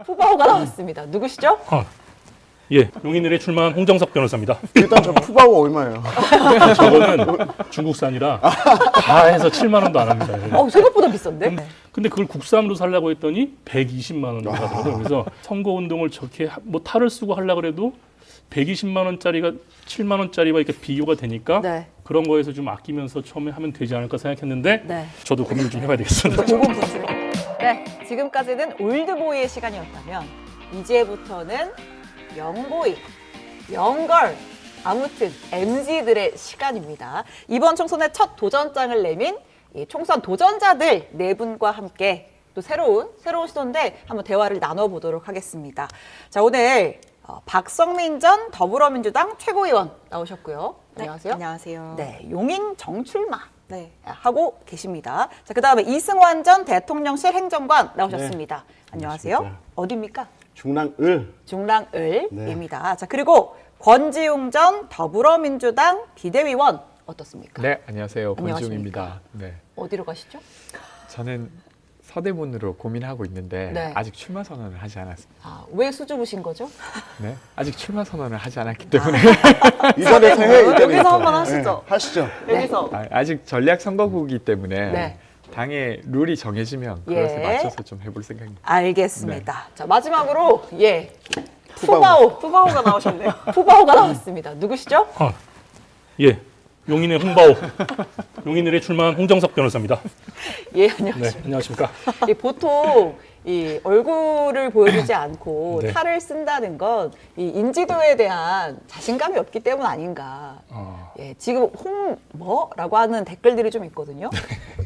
후보가 나왔습니다. 누구시죠? 예, 용인을에 출마한 홍정석 변호사입니다. 일단 저 푸바오 얼마예요? 저거는 중국산이라 다 해서 7만 원도 안 합니다. 생각보다 비싼데? 근데 그걸 국산으로 살려고 했더니 120만 원이 하더라고요. 그래서 선거 운동을 저렇게 뭐 탈을 쓰고 하려고 해도 120만 원짜리가 7만 원짜리와 이렇게 비교가 되니까 네. 그런 거에서 좀 아끼면서 처음에 하면 되지 않을까 생각했는데 네. 저도 고민을 좀 해봐야 되겠습니다. 네, 지금까지는 올드보이의 시간이었다면 이제부터는 영보이, 영걸, 아무튼 MZ들의 시간입니다. 이번 총선의 첫 도전장을 내민 이 총선 도전자들 네 분과 함께 또 새로운 시도인데 한번 대화를 나눠보도록 하겠습니다. 자, 오늘 박성민 전 더불어민주당 최고위원 나오셨고요. 네, 안녕하세요. 안녕하세요. 네, 용인 정출마 네. 하고 계십니다. 자, 그다음에 이승환 전 대통령실 행정관 나오셨습니다. 안녕하세요. 안녕하십니까. 어디입니까? 중랑을. 중랑을입니다. 자, 그리고 권지웅 전 더불어민주당 비대위원 어떻습니까? 네, 안녕하세요. 안녕하십니까? 권지웅입니다. 네, 어디로 가시죠? 저는 서대문으로 고민하고 있는데 네. 아직 출마 선언을 하지 않았습니다. 아, 왜 수줍으신 거죠? 네, 아직 출마 선언을 하지 않았기 때문에 이 자리에서 해. 이 자리에서. 여기서 한번 하시죠. 네, 하시죠. 여기서 아직 전략 선거구이기 때문에 네. 당의 룰이 정해지면 예. 그것에 맞춰서 좀 해볼 생각입니다. 알겠습니다. 자, 마지막으로 푸바오. 푸바오가 나오셨네요. 푸바오가 나왔습니다. 누구시죠? 예, 용인의 홍바오, 용인을에 출마한 홍정석 변호사입니다. 예, 네, 안녕하십니까. 안녕하십니까. 보통 이 얼굴을 보여주지 않고 네. 탈을 쓴다는 건 이 인지도에 대한 자신감이 없기 때문 아닌가. 예, 지금 뭐라고 하는 댓글들이 좀 있거든요.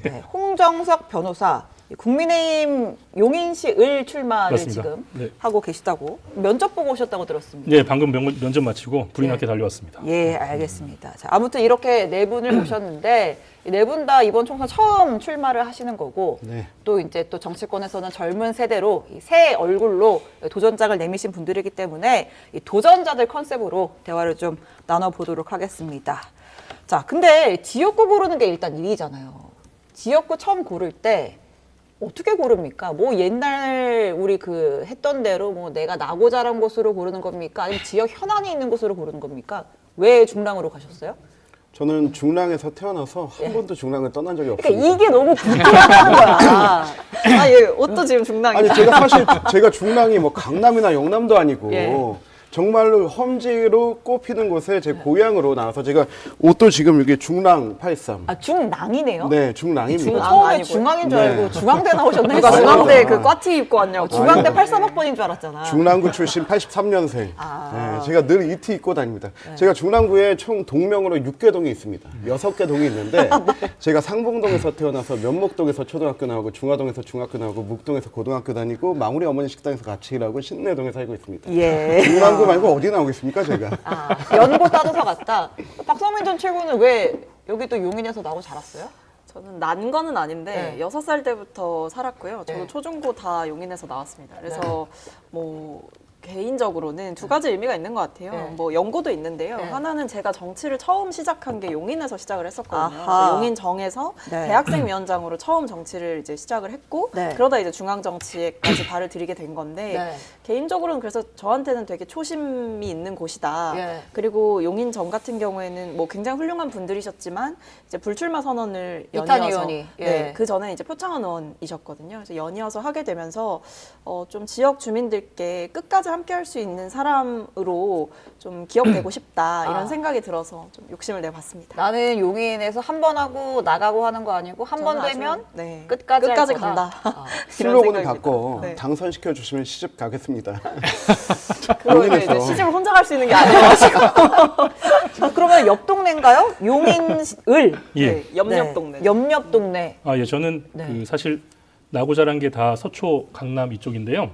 네, 홍정석 변호사 국민의힘 용인시 을 출마를 맞습니다. 지금 네. 하고 계시다고 면접 보고 오셨다고 들었습니다. 예, 방금 면접 마치고 불이 네. 나게 달려왔습니다. 예, 알겠습니다. 자, 아무튼 이렇게 네 분을 모셨는데 네 분 다 이번 총선 처음 출마를 하시는 거고 네. 또 이제 또 정치권에서는 젊은 세대로 이새 얼굴로 도전장을 내미신 분들이기 때문에 이 도전자들 컨셉으로 대화를 좀 나눠보도록 하겠습니다. 자, 근데 지역구 고르는 게 일단 일이잖아요. 지역구 처음 고를 때 어떻게 고릅니까? 뭐 옛날 우리 그 했던 대로 뭐 내가 나고 자란 곳으로 고르는 겁니까? 아니면 지역 현안이 있는 곳으로 고르는 겁니까? 왜 중랑으로 가셨어요? 저는 중랑에서 태어나서 한 번도 중랑을 떠난 적이 없습니다. 그러니까 이게 너무 궁금하다는 거야. 아, 예, 옷도 지금 중랑이다. 아니 제가 사실 제가 중랑이 뭐 강남이나 영남도 아니고 예. 정말로 험지로 꼽히는 곳에 제 고향으로 나와서 제가 옷도 지금 여기 중랑 83. 아, 중랑이네요? 네, 중랑입니다. 중, 아, 처음에 아니고요. 중앙인 줄 네. 알고 중앙대 나오셨나 누가 했어요. 중앙대 아니요. 그 과티 입고 왔냐고. 중앙대 아니요. 83학번인 줄 알았잖아. 중랑구 출신 83년생. 아. 네, 제가 늘 이티 입고 다닙니다. 제가 중랑구에 총 동명으로 6개 동이 있습니다. 6개 동이 있는데 제가 상봉동에서 태어나서 면목동에서 초등학교 나오고 중화동에서 중학교 나오고 묵동에서 고등학교 다니고 마무리 어머니 식당에서 같이 일하고 신내동에 살고 있습니다. 예. 중랑구 말고 어디 나오겠습니까, 제가? 아, 연고 따져서 갔다. 박성민 전 최고는 왜 여기 또 용인에서 나고 자랐어요? 저는 난 거는 아닌데 네. 6살 때부터 살았고요. 저도 네. 초중고 다 용인에서 나왔습니다. 그래서 뭐 개인적으로는 두 가지 의미가 있는 것 같아요. 네. 뭐 연고도 있는데요. 네. 하나는 제가 정치를 처음 시작한 게 용인에서 시작을 했었거든요. 아하. 그래서 용인정에서 네. 대학생위원장으로 처음 정치를 이제 시작을 했고 네. 그러다 이제 중앙정치에까지 발을 들이게 된 건데 네. 개인적으로는 그래서 저한테는 되게 초심이 있는 곳이다. 예. 그리고 용인정 같은 경우에는 뭐 굉장히 훌륭한 분들이셨지만 이제 불출마 선언을 이탄 연이어서 의원이, 예. 네, 그 전에 이제 표창원 의원이셨거든요. 그래서 연이어서 하게 되면서 좀 지역 주민들께 끝까지 함께할 수 있는 사람으로 좀 기억되고 싶다 이런 아. 생각이 들어서 좀 욕심을 내봤습니다. 나는 용인에서 한 번 하고 나가고 하는 거 아니고 한 번 저는 아주, 되면 네, 끝까지 할 끝까지 거다. 간다. 아. 슬로건을 생각입니다. 바꿔 네. 당선시켜 주시면 시집 가겠습니다. 그거 이제 용인에서. 시집을 혼자 갈 수 있는 게 아니어가지고 자, 그러면 옆 동네인가요? 용인을. 예. 네, 옆옆 동네. 옆옆 동네. 아, 예, 저는 네. 그 사실 나고 자란 게 다 서초, 강남 이쪽인데요.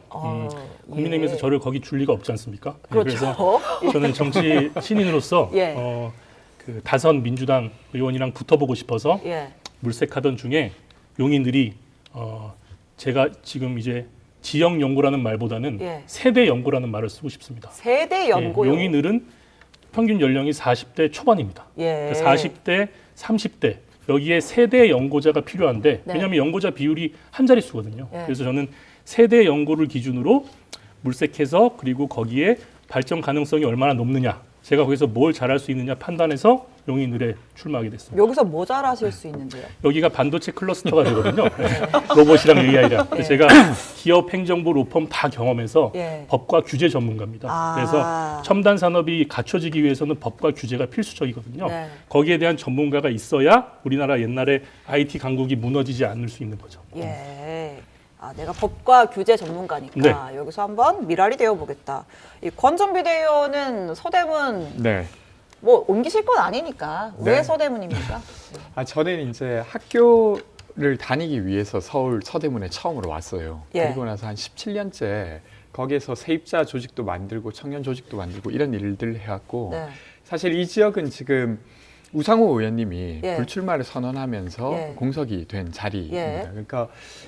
국민의힘에서 예. 저를 거기 줄 리가 없지 않습니까? 예, 그렇죠. 그래서 저는 정치 신인으로서 예. 그 다선 민주당 의원이랑 붙어보고 싶어서 예. 물색하던 중에 용인들이 제가 지금 이제 지역 연구라는 말보다는 예. 세대 연구라는 말을 쓰고 싶습니다. 세대 연고요. 예, 용인을은 평균 연령이 40대 초반입니다. 예. 그러니까 40대, 30대 여기에 세대 연고자가 필요한데 네. 왜냐하면 연고자 비율이 한 자릿수거든요. 예. 그래서 저는 세대 연고를 기준으로 물색해서 그리고 거기에 발전 가능성이 얼마나 높느냐, 제가 거기서 뭘 잘할 수 있느냐 판단해서 용인을에 출마하게 됐습니다. 여기서 뭐 잘하실 수 있는데요? 여기가 반도체 클러스터가 되거든요. 로봇이랑 AI랑. 예. 제가 기업, 행정부, 로펌 다 경험해서 예. 법과 규제 전문가입니다. 아. 그래서 첨단 산업이 갖춰지기 위해서는 법과 규제가 필수적이거든요. 네. 거기에 대한 전문가가 있어야 우리나라 옛날에 IT 강국이 무너지지 않을 수 있는 거죠. 예. 아, 내가 법과 규제 전문가니까 여기서 한번 미랄이 되어보겠다. 이 권전 비대위원은 서대문 네. 뭐 옮기실 건 아니니까 왜 네. 서대문입니까? 저는 이제 학교를 다니기 위해서 서울 서대문에 처음으로 왔어요. 예. 그리고 나서 한 17년째 거기에서 세입자 조직도 만들고 청년 조직도 만들고 이런 일들을 해왔고 네. 사실 이 지역은 지금 우상호 의원님이 예. 불출마를 선언하면서 예. 공석이 된 자리입니다. 예. 그러니까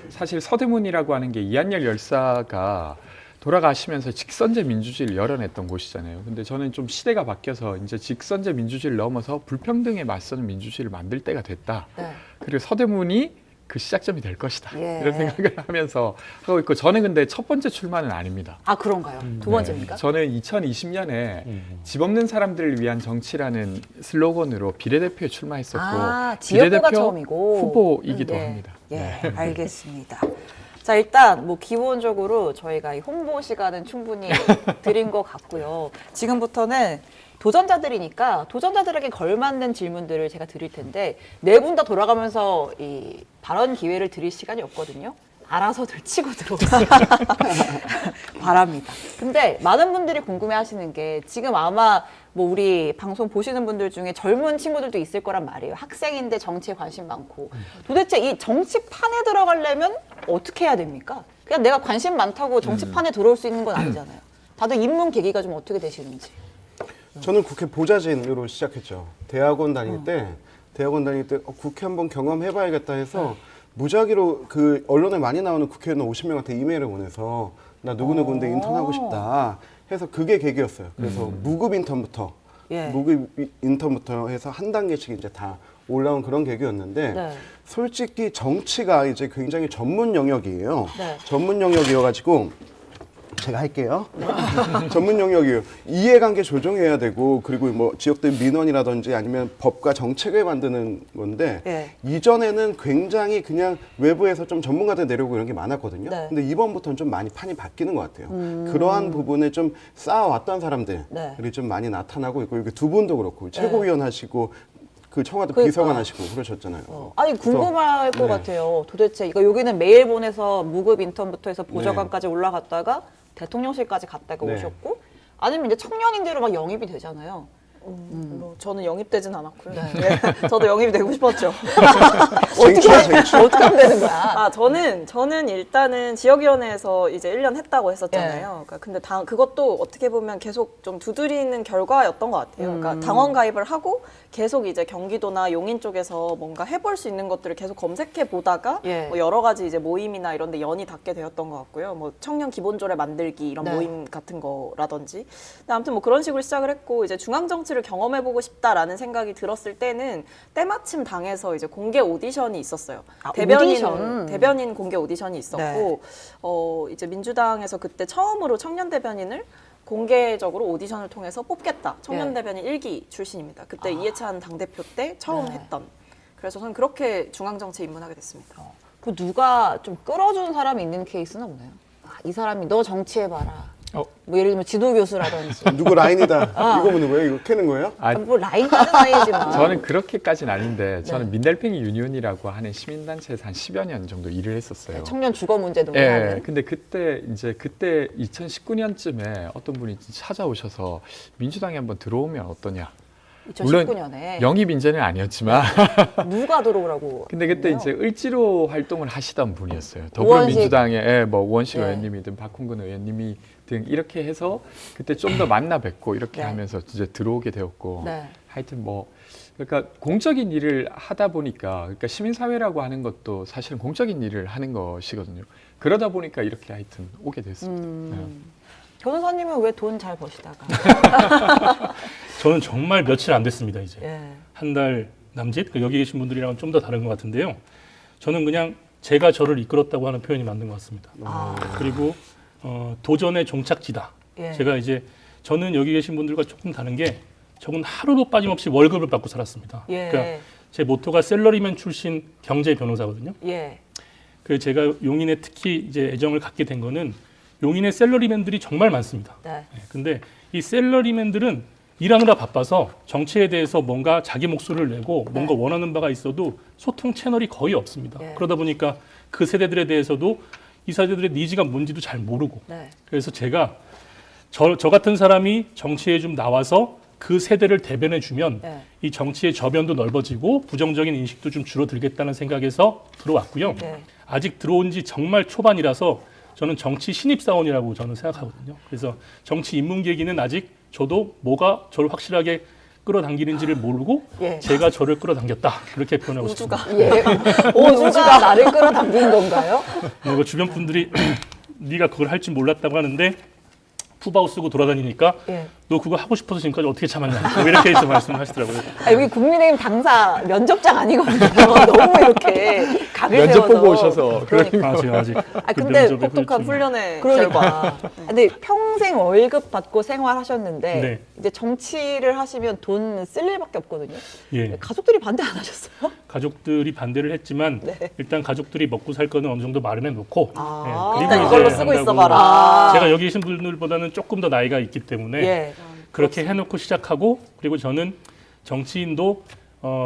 사실 서대문이라고 하는 게 이한열 열사가 돌아가시면서 직선제 민주주의를 열어냈던 곳이잖아요. 근데 저는 좀 시대가 바뀌어서 이제 직선제 민주주의를 넘어서 불평등에 맞서는 민주주의를 만들 때가 됐다. 네. 그리고 서대문이 그 시작점이 될 것이다. 예. 이런 생각을 하면서 하고 있고 저는 근데 첫 번째 출마는 아닙니다. 아 그런가요? 두 번째입니까? 저는 2020년에 집 없는 사람들을 위한 정치라는 슬로건으로 비례대표에 출마했었고 아, 지역구가 처음이고 후보이기도 네. 합니다. 예, 알겠습니다. 자, 일단 뭐 기본적으로 저희가 이 홍보 시간은 충분히 드린 것 같고요. 지금부터는 도전자들이니까 도전자들에게 걸맞는 질문들을 제가 드릴 텐데 네 분 다 돌아가면서 이 발언 기회를 드릴 시간이 없거든요. 알아서들 치고 들어오세요. 바랍니다. 근데 많은 분들이 궁금해하시는 게 지금 아마 뭐 우리 방송 보시는 분들 중에 젊은 친구들도 있을 거란 말이에요. 학생인데 정치에 관심 많고. 도대체 이 정치판에 들어가려면 어떻게 해야 됩니까? 그냥 내가 관심 많다고 정치판에 들어올 수 있는 건 아니잖아요. 다들 입문 계기가 좀 어떻게 되시는지. 저는 국회 보좌진으로 시작했죠. 대학원 다닐 때 국회 한번 경험해봐야겠다 해서 무작위로 그 언론에 많이 나오는 국회의원 50명한테 이메일을 보내서 나 누구누구인데 인턴하고 싶다 해서 그게 계기였어요. 그래서 무급 인턴부터 예. 해서 한 단계씩 이제 다 올라온 그런 계기였는데 네. 솔직히 정치가 이제 굉장히 전문 영역이에요. 네. 전문 영역이어가지고 제가 할게요. 전문 영역이에요. 이해관계 조정해야 되고 그리고 뭐 지역들 민원이라든지 아니면 법과 정책을 만드는 건데 예. 이전에는 굉장히 그냥 외부에서 좀 전문가들 내려오고 이런 게 많았거든요. 네. 근데 이번부터는 좀 많이 판이 바뀌는 것 같아요. 그러한 부분에 좀 쌓아왔던 사람들이 네. 좀 많이 나타나고 있고 이렇게 두 분도 그렇고 최고위원 하시고 그 청와대 그러니까. 비서관 하시고 그러셨잖아요. 아니 궁금할 것 네. 같아요. 도대체 이거 여기는 메일 보내서 무급 인턴부터 해서 보좌관까지 올라갔다가 대통령실까지 갔다가 네. 오셨고 아니면 이제 청년인대로 막 영입이 되잖아요. 뭐 저는 영입되진 않았고요. 네. 예, 저도 영입이 되고 싶었죠. 어떻게 하면 되는 거야? 아, 저는 일단은 지역위원회에서 이제 1년 했다고 했었잖아요. 그러니까 근데 그것도 어떻게 보면 계속 좀 두드리는 결과였던 것 같아요. 그러니까 당원 가입을 하고 계속 이제 경기도나 용인 쪽에서 뭔가 해볼 수 있는 것들을 계속 검색해 보다가 예. 뭐 여러 가지 이제 모임이나 이런 데 연이 닿게 되었던 것 같고요. 뭐 청년 기본조례 만들기 이런 네. 모임 같은 거라든지. 근데 아무튼 뭐 그런 식으로 시작을 했고 이제 중앙 정치를 경험해 보고 싶다라는 생각이 들었을 때는 때마침 당에서 이제 공개 오디션이 있었어요. 아, 오디션? 대변인 공개 오디션이 있었고 네. 이제 민주당에서 그때 처음으로 청년 대변인을 공개적으로 오디션을 통해서 뽑겠다. 청년 예. 대변인 1기 출신입니다. 그때 이해찬 당대표 때 처음 네. 했던. 그래서 저는 그렇게 중앙정치에 입문하게 됐습니다. 그 누가 좀 끌어준 사람이 있는 케이스는 없나요? 아, 이 사람이 너 정치해봐라. 뭐 예를 들면 지도 교수라든지. 누구 라인이다. 이거 보는 거예요? 이거 캐는 거예요? 뭐 라인까지는 아니지만. 저는 그렇게까지는 아닌데 저는 네. 민달팽이 유니온이라고 하는 시민단체에서 한 10여 년 정도 일을 했었어요. 청년 주거 문제 논의하는. 예, 근데 그때 2019년쯤에 어떤 분이 찾아오셔서 민주당에 한번 들어오면 어떠냐. 2019년에 영입 인재는 아니었지만 누가 들어오라고. 근데 그때 했나요? 이제 을지로 활동을 하시던 분이었어요. 우원식. 더불어민주당의 뭐 우원식 네. 의원님이든 박홍근 의원님이 등 이렇게 해서 그때 좀 더 만나 뵙고 이렇게 네. 하면서 이제 들어오게 되었고 네. 하여튼 뭐 그러니까 공적인 일을 하다 보니까 그러니까 시민사회라고 하는 것도 사실은 공적인 일을 하는 것이거든요. 그러다 보니까 이렇게 하여튼 오게 됐습니다. 네. 변호사님은 왜 돈 잘 버시다가? 저는 정말 며칠 안 됐습니다. 이제 예. 한 달 남짓. 여기 계신 분들이랑은 좀 더 다른 것 같은데요. 저는 그냥 제가 저를 이끌었다고 하는 표현이 맞는 것 같습니다. 아. 그리고 도전의 종착지다. 예. 제가 이제 저는 여기 계신 분들과 조금 다른 게 저는 하루도 빠짐없이 월급을 받고 살았습니다. 예. 그러니까 제 모토가 샐러리맨 출신 경제 변호사거든요. 예. 그 제가 용인에 특히 이제 애정을 갖게 된 거는 용인의 샐러리맨들이 정말 많습니다. 네. 예, 근데 이 샐러리맨들은 일하느라 바빠서 정치에 대해서 뭔가 자기 목소리를 내고 뭔가 원하는 바가 있어도 소통 채널이 거의 없습니다. 예. 그러다 보니까 그 세대들에 대해서도 이 세대들의 니즈가 뭔지도 잘 모르고 네. 그래서 제가 저 같은 사람이 정치에 좀 나와서 그 세대를 대변해 주면 네. 이 정치의 저변도 넓어지고 부정적인 인식도 좀 줄어들겠다는 생각에서 들어왔고요. 네. 아직 들어온 지 정말 초반이라서 저는 정치 신입사원이라고 저는 생각하거든요. 그래서 정치 입문계기는 아직 저도 뭐가 저를 확실하게 끌어당기는지를 모르고 예. 제가 저를 끌어당겼다. 그렇게 표현하고 싶습니다. 예. 우주가 나를 끌어당긴 건가요? 그리고 주변 분들이 네가 그걸 할 줄 몰랐다고 하는데 푸바오 쓰고 돌아다니니까 예. 너 그거 하고 싶어서 지금까지 어떻게 참았냐 뭐 이렇게 해서 말씀하시더라고요. 아, 여기 국민의힘 당사 면접장 아니거든요. 너무 이렇게 각을 면접 세워서. 보고 오셔서 그러니까. 아직 아, 그 근데 면접의 똑똑한 후유증이- 훈련의 그러니까. 근데 평생 월급 받고 생활하셨는데 네. 이제 정치를 하시면 돈 쓸 일밖에 없거든요. 예. 가족들이 반대 안 하셨어요? 가족들이 반대를 했지만 네. 일단 가족들이 먹고 살 거는 어느 정도 마련해 놓고 아. 예, 일단 이제 이걸로 쓰고 한다고. 있어봐라. 아. 제가 여기 계신 분들보다는 조금 더 나이가 있기 때문에 예. 그렇게 해놓고 시작하고 그리고 저는 정치인도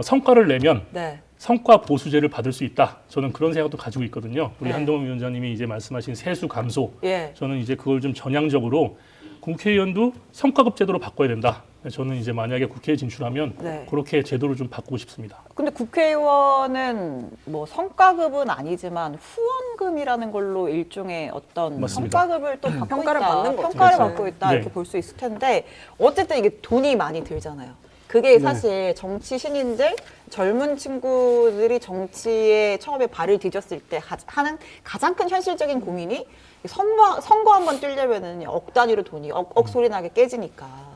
성과를 내면 네. 성과 보수제를 받을 수 있다. 저는 그런 생각도 가지고 있거든요. 우리 네. 한동훈 위원장님이 이제 말씀하신 세수 감소. 예. 저는 이제 그걸 좀 전향적으로 국회의원도 성과급 제도로 바꿔야 된다. 저는 이제 만약에 국회에 진출하면 네. 그렇게 제도를 좀 바꾸고 싶습니다. 근데 국회의원은 뭐 성과급은 아니지만 후원금이라는 걸로 일종의 어떤 맞습니다. 성과급을 또 받고 평가를 있다, 받는 거죠. 평가를 그렇죠. 받고 있다 네. 이렇게 볼 수 있을 텐데 어쨌든 이게 돈이 많이 들잖아요. 그게 사실 정치 신인들 젊은 친구들이 정치에 처음에 발을 디뎠을 때 하는 가장 큰 현실적인 고민이 선거 한번 뛰려면은 억 단위로 돈이 억 소리 나게 깨지니까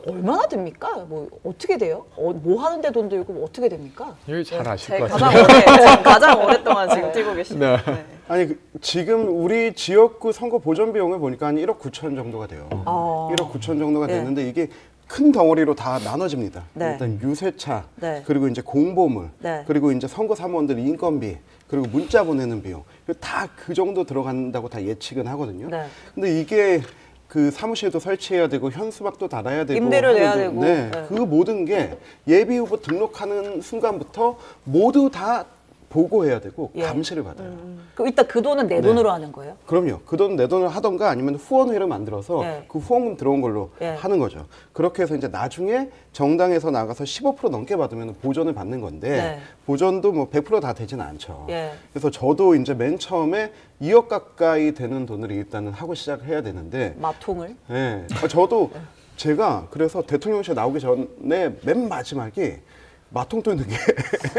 얼마나 듭니까? 뭐 어떻게 돼요? 뭐 하는데 돈 들고 뭐 어떻게 됩니까? 여기 잘 아실 제 것 가장 같아요. 지금 가장 오랫동안 지금 뛰고 계시네요. 네. 아니 지금 우리 지역구 선거 보전 비용을 보니까 한 1억 9천 정도가 돼요. 1억 9천 정도가 네. 되는데 이게 큰 덩어리로 다 나눠집니다. 네. 일단 유세차, 네. 그리고 이제 공보물, 네. 그리고 이제 선거 사무원들 인건비, 그리고 문자 보내는 비용, 다 그 정도 들어간다고 다 예측은 하거든요. 네. 근데 이게 그 사무실도 설치해야 되고 현수막도 달아야 되고 임대료 내야 하는데, 되고. 네, 네. 그 모든 게 예비 후보 등록하는 순간부터 모두 다 보고해야 되고 예. 감시를 받아요. 그럼 일단 그 돈은 내 네. 돈으로 하는 거예요? 그럼요. 그 돈 내 돈을 하던가 아니면 후원회를 만들어서 예. 그 후원금 들어온 걸로 예. 하는 거죠. 그렇게 해서 이제 나중에 정당에서 나가서 15% 넘게 받으면 보전을 받는 건데 네. 보전도 뭐 100% 다 되지는 않죠. 예. 그래서 저도 이제 맨 처음에 2억 가까이 되는 돈을 일단은 하고 시작을 해야 되는데 마통을? 예. 저도 제가 그래서 대통령실 나오기 전에 맨 마지막에 마통 뜨는 게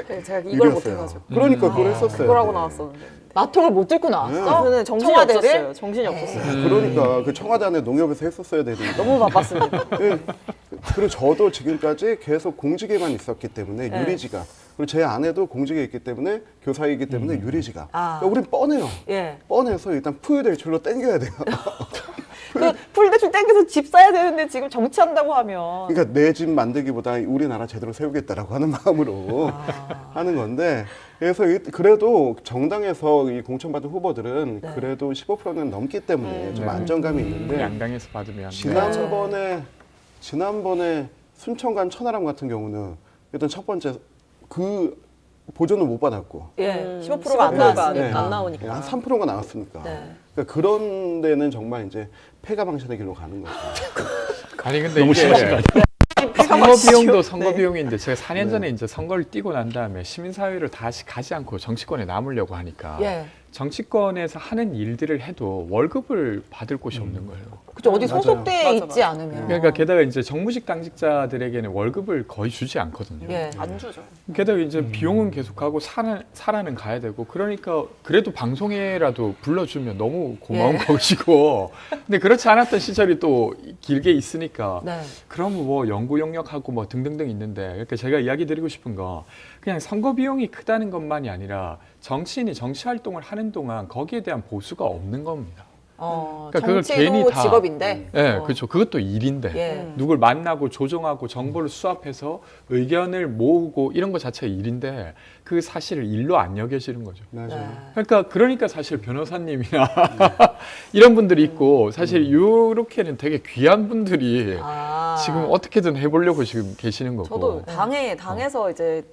네, 제가 이걸 일이었어요. 못해가지고 그러니까 그걸 했었어요. 그걸 하고 네. 나왔었는데 마통을 못 들고 나왔어? 저는 정신이 청와대를? 없었어요. 정신이 없었어요. 그러니까 그 청와대 안에 농협에서 했었어야 되는데 너무 바빴습니다. 예. 그리고 저도 지금까지 계속 공직에만 있었기 때문에 네. 유리지가 그리고 제 아내도 공직에 있기 때문에 교사이기 때문에 유리지가 아. 그러니까 우린 뻔해요. 예. 뻔해서 일단 푸유대출로 땡겨야 돼요. 그 풀대출 땡겨서 집 사야 되는데 지금 정치한다고 하면. 그러니까 내 집 만들기보다 우리나라 제대로 세우겠다라고 하는 마음으로 아. 하는 건데 그래서 그래도 정당에서 이 공천받은 후보들은 네. 그래도 15%는 넘기 때문에 좀 안정감이 있는데 양당에서 받으면 지난번에 순천간 천하람 같은 경우는 일단 첫 번째 그 보전을 못 받았고 예. 15%가 안 15%가 나왔으니까. 안 나오니까. 한 3%가 나왔으니까 네. 그러니까 그런 데는 정말 이제 폐가망신의 길로 가는 거죠. 아니 근데 너무 이게 심하신 거 아니에요? 선거 비용도 선거 네. 비용인데 제가 4년 전에 이제 선거를 뛰고 난 다음에 시민사회를 다시 가지 않고 정치권에 남으려고 하니까 예. 정치권에서 하는 일들을 해도 월급을 받을 곳이 없는 거예요. 그쵸, 어디 맞아요. 소속돼 맞아, 있지 맞아. 않으면. 그러니까 게다가 이제 정무직 당직자들에게는 월급을 거의 주지 않거든요. 예. 안 주죠. 게다가 이제 비용은 계속하고 사라는 가야 되고 그러니까 그래도 방송에라도 불러주면 너무 고마운 예. 것이고 근데 그렇지 않았던 시절이 또 길게 있으니까 네. 그럼 뭐 연구 영역하고 뭐 등등등 있는데 그러니까 제가 이야기 드리고 싶은 거 그냥 선거 비용이 크다는 것만이 아니라 정치인이 정치 활동을 하는 동안 거기에 대한 보수가 없는 겁니다. 그러니까 그걸 정치도 괜히 다- 직업인데. 예, 그렇죠. 그것도 일인데. 예. 누굴 만나고 조정하고 정보를 수합해서 의견을 모으고 이런 것 자체가 일인데 그 사실을 일로 안 여겨지는 거죠. 맞아요. 그러니까 사실 변호사님이나 이런 분들이 있고 사실 이렇게는 되게 귀한 분들이 아. 지금 어떻게든 해보려고 지금 계시는 거고. 저도 당에서 이제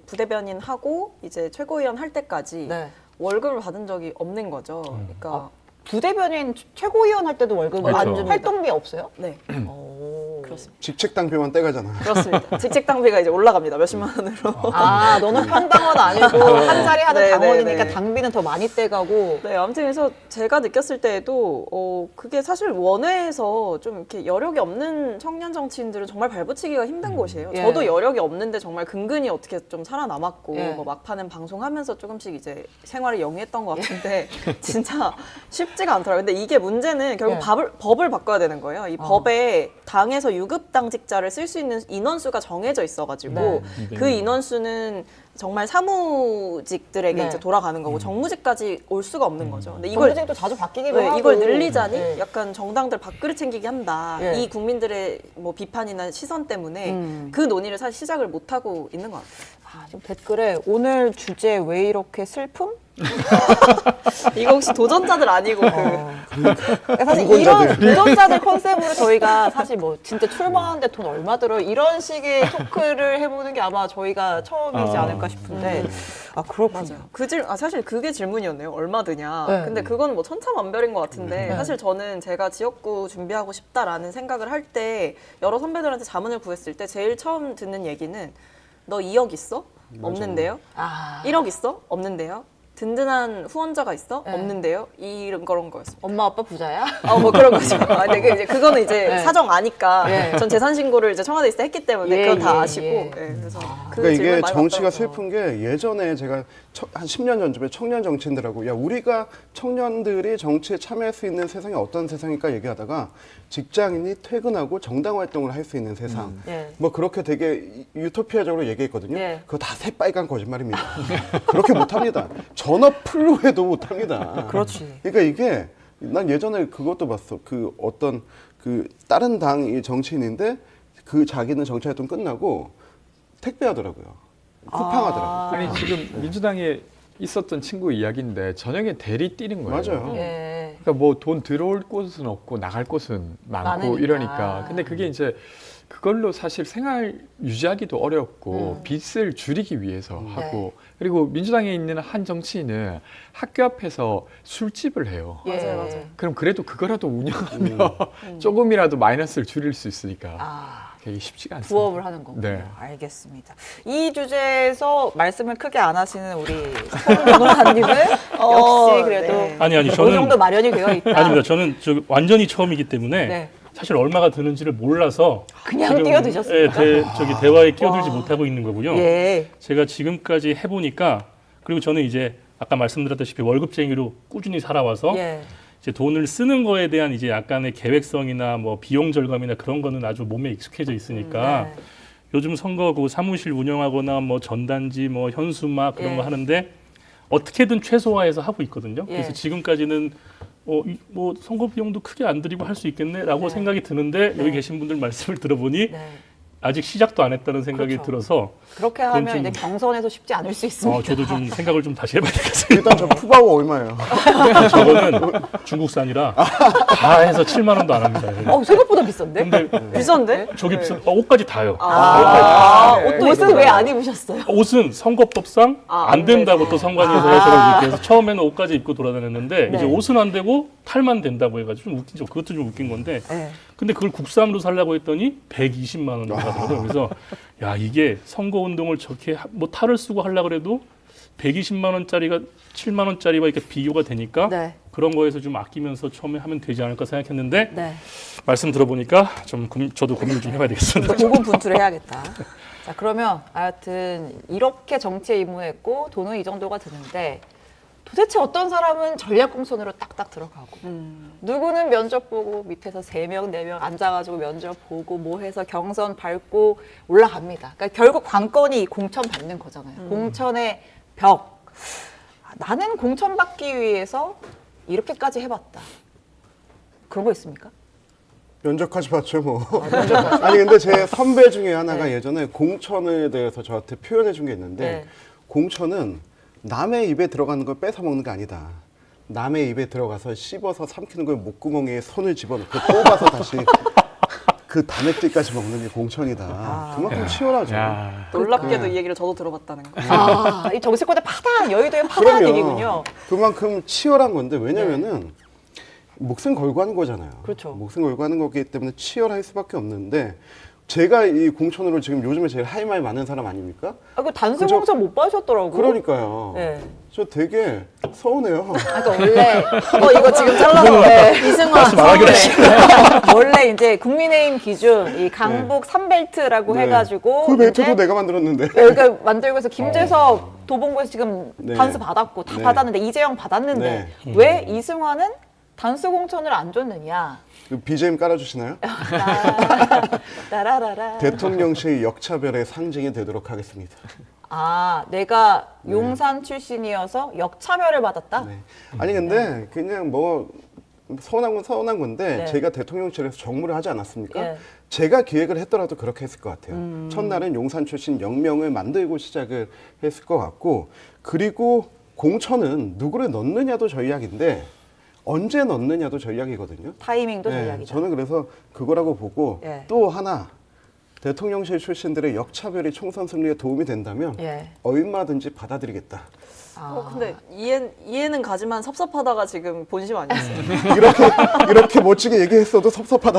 부대변인 하고 이제 최고위원 할 때까지 네. 월급을 받은 적이 없는 거죠. 그러니까 부대변인 최고위원 할 때도 월급을 그렇죠. 안 줍니다. 활동비 없어요? 네, 오. 그렇습니다. 직책당비만 떼가잖아. 그렇습니다. 직책 당비가 이제 올라갑니다. 몇십만 원으로. 아, 너는 평당원 아니고 한 자리 하는 네, 당원이니까 네, 네. 당비는 더 많이 떼가고. 네, 아무튼 그래서 제가 느꼈을 때에도 그게 사실 원외에서 좀 이렇게 여력이 없는 청년 정치인들은 정말 발붙이기가 힘든 곳이에요. 예. 저도 여력이 없는데 정말 근근히 어떻게 좀 살아남았고 예. 뭐 막판은 방송하면서 조금씩 이제 생활을 영위했던 것 같은데 진짜 쉽지가 않더라고요. 근데 이게 문제는 결국 예. 법을 바꿔야 되는 거예요. 이 법에 당에서 유급 당직자를 쓸 수 있는 인원수가 정해져 있어가지고 네. 그 인원수는 정말 사무직들에게 네. 이제 돌아가는 거고 정무직까지 올 수가 없는 거죠. 근데 이걸 정부직도 자주 바뀌기도 네, 하고. 이걸 늘리자니 네. 약간 정당들 밥그릇 챙기게 한다. 예. 이 국민들의 뭐 비판이나 시선 때문에 음. 그 논의를 사실 시작을 못 하고 있는 것 같아요. 아, 지금 댓글에 오늘 주제 왜 이렇게 슬픔? 이거 혹시 도전자들 아니고 사실 이런 도전자들 컨셉으로 저희가 사실 뭐 진짜 출마하는데 돈 얼마 들어 이런 식의 토크를 해보는 게 아마 저희가 처음이지 않을까 싶은데 아 그렇군요. 맞아요. 사실 그게 질문이었네요. 얼마 드냐. 네. 근데 그건 뭐 천차만별인 것 같은데 네. 사실 저는 제가 지역구 준비하고 싶다라는 생각을 할 때 여러 선배들한테 자문을 구했을 때 제일 처음 듣는 얘기는 너 2억 있어? 없는데요? 아 1억 있어? 없는데요? 든든한 후원자가 있어? 네. 없는데요? 이런 그런 거였습니다. 엄마 아빠 부자야? 뭐 그런 거죠. 근데 그거는 이제 네. 사정 아니까 네. 전 재산 신고를 이제 청와대 있을 때 했기 때문에 예, 그건 다 예, 아시고. 예. 그래서 그 그러니까 질문 이게 많이 정치가 받더라고요. 슬픈 게 예전에 제가 한 10년 전쯤에 청년 정치인들하고 야 우리가 청년들이 정치에 참여할 수 있는 세상이 어떤 세상일까 얘기하다가 직장인이 퇴근하고 정당 활동을 할 수 있는 세상 예. 뭐 그렇게 되게 유토피아적으로 얘기했거든요. 예. 그거 다 새빨간 거짓말입니다. 그렇게 못합니다. 전업 풀로해도 못합니다. 그렇지. 그러니까 이게 난 예전에 그것도 봤어. 그 어떤 그 다른 당이 정치인인데 그 자기는 정치 활동 끝나고 택배하더라고요. 쿠팡하더라고요. 아니 지금 민주당에 있었던 친구 이야기인데 저녁에 대리 뛰는 거예요. 맞아요. 예. 그러니까 뭐 돈 들어올 곳은 없고 나갈 곳은 많고 많으니까. 이러니까. 근데 그게 이제 그걸로 사실 생활 유지하기도 어렵고 빚을 줄이기 위해서 하고 그리고 민주당에 있는 한 정치인은 학교 앞에서 술집을 해요. 예. 맞아요. 그럼 그래도 그거라도 운영하면 조금이라도 마이너스를 줄일 수 있으니까 아 그게 쉽지가 않습니다. 부업을 하는 거군요. 네. 알겠습니다. 이 주제에서 말씀을 크게 안 하시는 우리 송 변호사님은 역시 그래도 네. 아니 어느 저는 정도 마련이 되어 있다. 아닙니다. 저는 완전히 처음이기 때문에 네. 사실 얼마가 드는지를 몰라서 그냥 지금, 뛰어드셨습니까? 대화에 끼어들지 못하고 있는 거고요. 예. 제가 지금까지 해보니까 그리고 저는 이제 아까 말씀드렸다시피 월급쟁이로 꾸준히 살아와서 예. 이제 돈을 쓰는 거에 대한 이제 약간의 계획성이나 뭐 비용 절감이나 그런 거는 아주 몸에 익숙해져 있으니까 네. 요즘 선거 그 사무실 운영하거나 뭐 전단지 뭐 현수막 그런 예. 거 하는데 어떻게든 최소화해서 하고 있거든요. 예. 그래서 지금까지는 뭐 선거 비용도 크게 안 들이고 할 수 있겠네라고 네. 생각이 드는데 네. 여기 계신 분들 말씀을 들어보니 네. 아직 시작도 안 했다는 생각이 그렇죠. 들어서 그렇게 그건 하면 좀- 이제 경선에서 쉽지 않을 수 있습니다. 저도 좀 생각을 좀 다시 해봐야 되겠습니다. 일단 저 푸바오 얼마예요? 저거는 중국산이라 다 해서 7만 원도 안 합니다. 생각보다 비싼데? 근데 비싼데? 저기 비싼 옷까지 다요. 옷은 왜 안 입으셨어요? 옷은 선거법상 안 된다고 또 선관위에서 해서 그래서 처음에는 옷까지 입고 돌아다녔는데 이제 옷은 안 되고 탈만 된다고 해가지고 좀 웃기죠. 그것도 좀 웃긴 건데 네. 근데 그걸 국산으로 살려고 했더니 120만 원 나가더라고요. 그래서 야 이게 선거 운동을 저렇게 뭐 탈을 쓰고 하려고 그래도 120만 원짜리가 7만 원짜리와 이렇게 비교가 되니까 네. 그런 거에서 좀 아끼면서 처음에 하면 되지 않을까 생각했는데 네. 말씀 들어보니까 좀 저도 고민을 좀 해봐야 되겠습니다. 고군분투를 해야겠다. 자, 그러면 하여튼 이렇게 정치에 입문했고 돈은 이 정도가 드는데 도대체 어떤 사람은 전략공천으로 딱딱 들어가고 누구는 면접 보고 밑에서 3명, 4명 앉아가지고 면접 보고 뭐 해서 경선 밟고 올라갑니다. 그러니까 결국 관건이 공천 받는 거잖아요. 공천의 벽. 나는 공천 받기 위해서 이렇게까지 해봤다. 그런 거 있습니까? 면접까지 봤죠 뭐. 아니 근데 제 선배 중에 하나가 예전에 공천에 대해서 저한테 표현해 준 게 있는데 네. 공천은 남의 입에 들어가는 걸 뺏어 먹는 게 아니다. 남의 입에 들어가서 씹어서 삼키는 걸 목구멍에 손을 집어넣고 뽑아서 다시 그 단액질까지 먹는 게 공천이다. 그만큼 치열하죠. 야. 놀랍게도 이 얘기를 저도 들어봤다는 거. 아, 이 정치권의 파단, 여의도의 파단 얘기군요. 그만큼 치열한 건데 왜냐면은 목숨 걸고 하는 거잖아요. 그렇죠. 목숨 걸고 하는 거기 때문에 치열할 수밖에 없는데 제가 이 공천으로 지금 요즘에 제일 할 말 많은 사람 아닙니까? 아, 그 단수 그저- 공천 못 받으셨더라고요. 그러니까요. 네. 저 되게 서운해요. 아, 그러니까 원래 이거 지금 잘라서 이승환 말하기로 원래 이제 국민의힘 기준 이 강북 3벨트라고 네. 해가지고 그 벨트도 이제 내가 만들었는데. 여기가 만들고 해서 김재석 도봉구에서 지금 네. 단수 받았고 다 네. 받았는데 이재영 받았는데 네. 왜 이승환은 단수 공천을 안 줬느냐? 그 BGM 깔아주시나요? 따라라라. 대통령실 역차별의 상징이 되도록 하겠습니다. 아, 내가 용산 출신이어서 역차별을 받았다. 네. 아니 근데 그냥 뭐 서운한 건 서운한 건데 네. 제가 대통령실에서 정무를 하지 않았습니까? 예. 제가 기획을 했더라도 그렇게 했을 것 같아요. 첫날은 용산 출신 0명을 만들고 시작을 했을 것 같고 그리고 공천은 누구를 넣느냐도 전략인데 언제 넣느냐도 전략이거든요. 타이밍도 네, 전략이다. 저는 그래서 그거라고 보고 예. 또 하나 대통령실 출신들의 역차별이 총선 승리에 도움이 된다면 예. 얼마든지 받아들이겠다. 아. 근데 이해는 가지만 섭섭하다가 지금 본심 아니었어요? 이렇게 멋지게 얘기했어도 섭섭하다.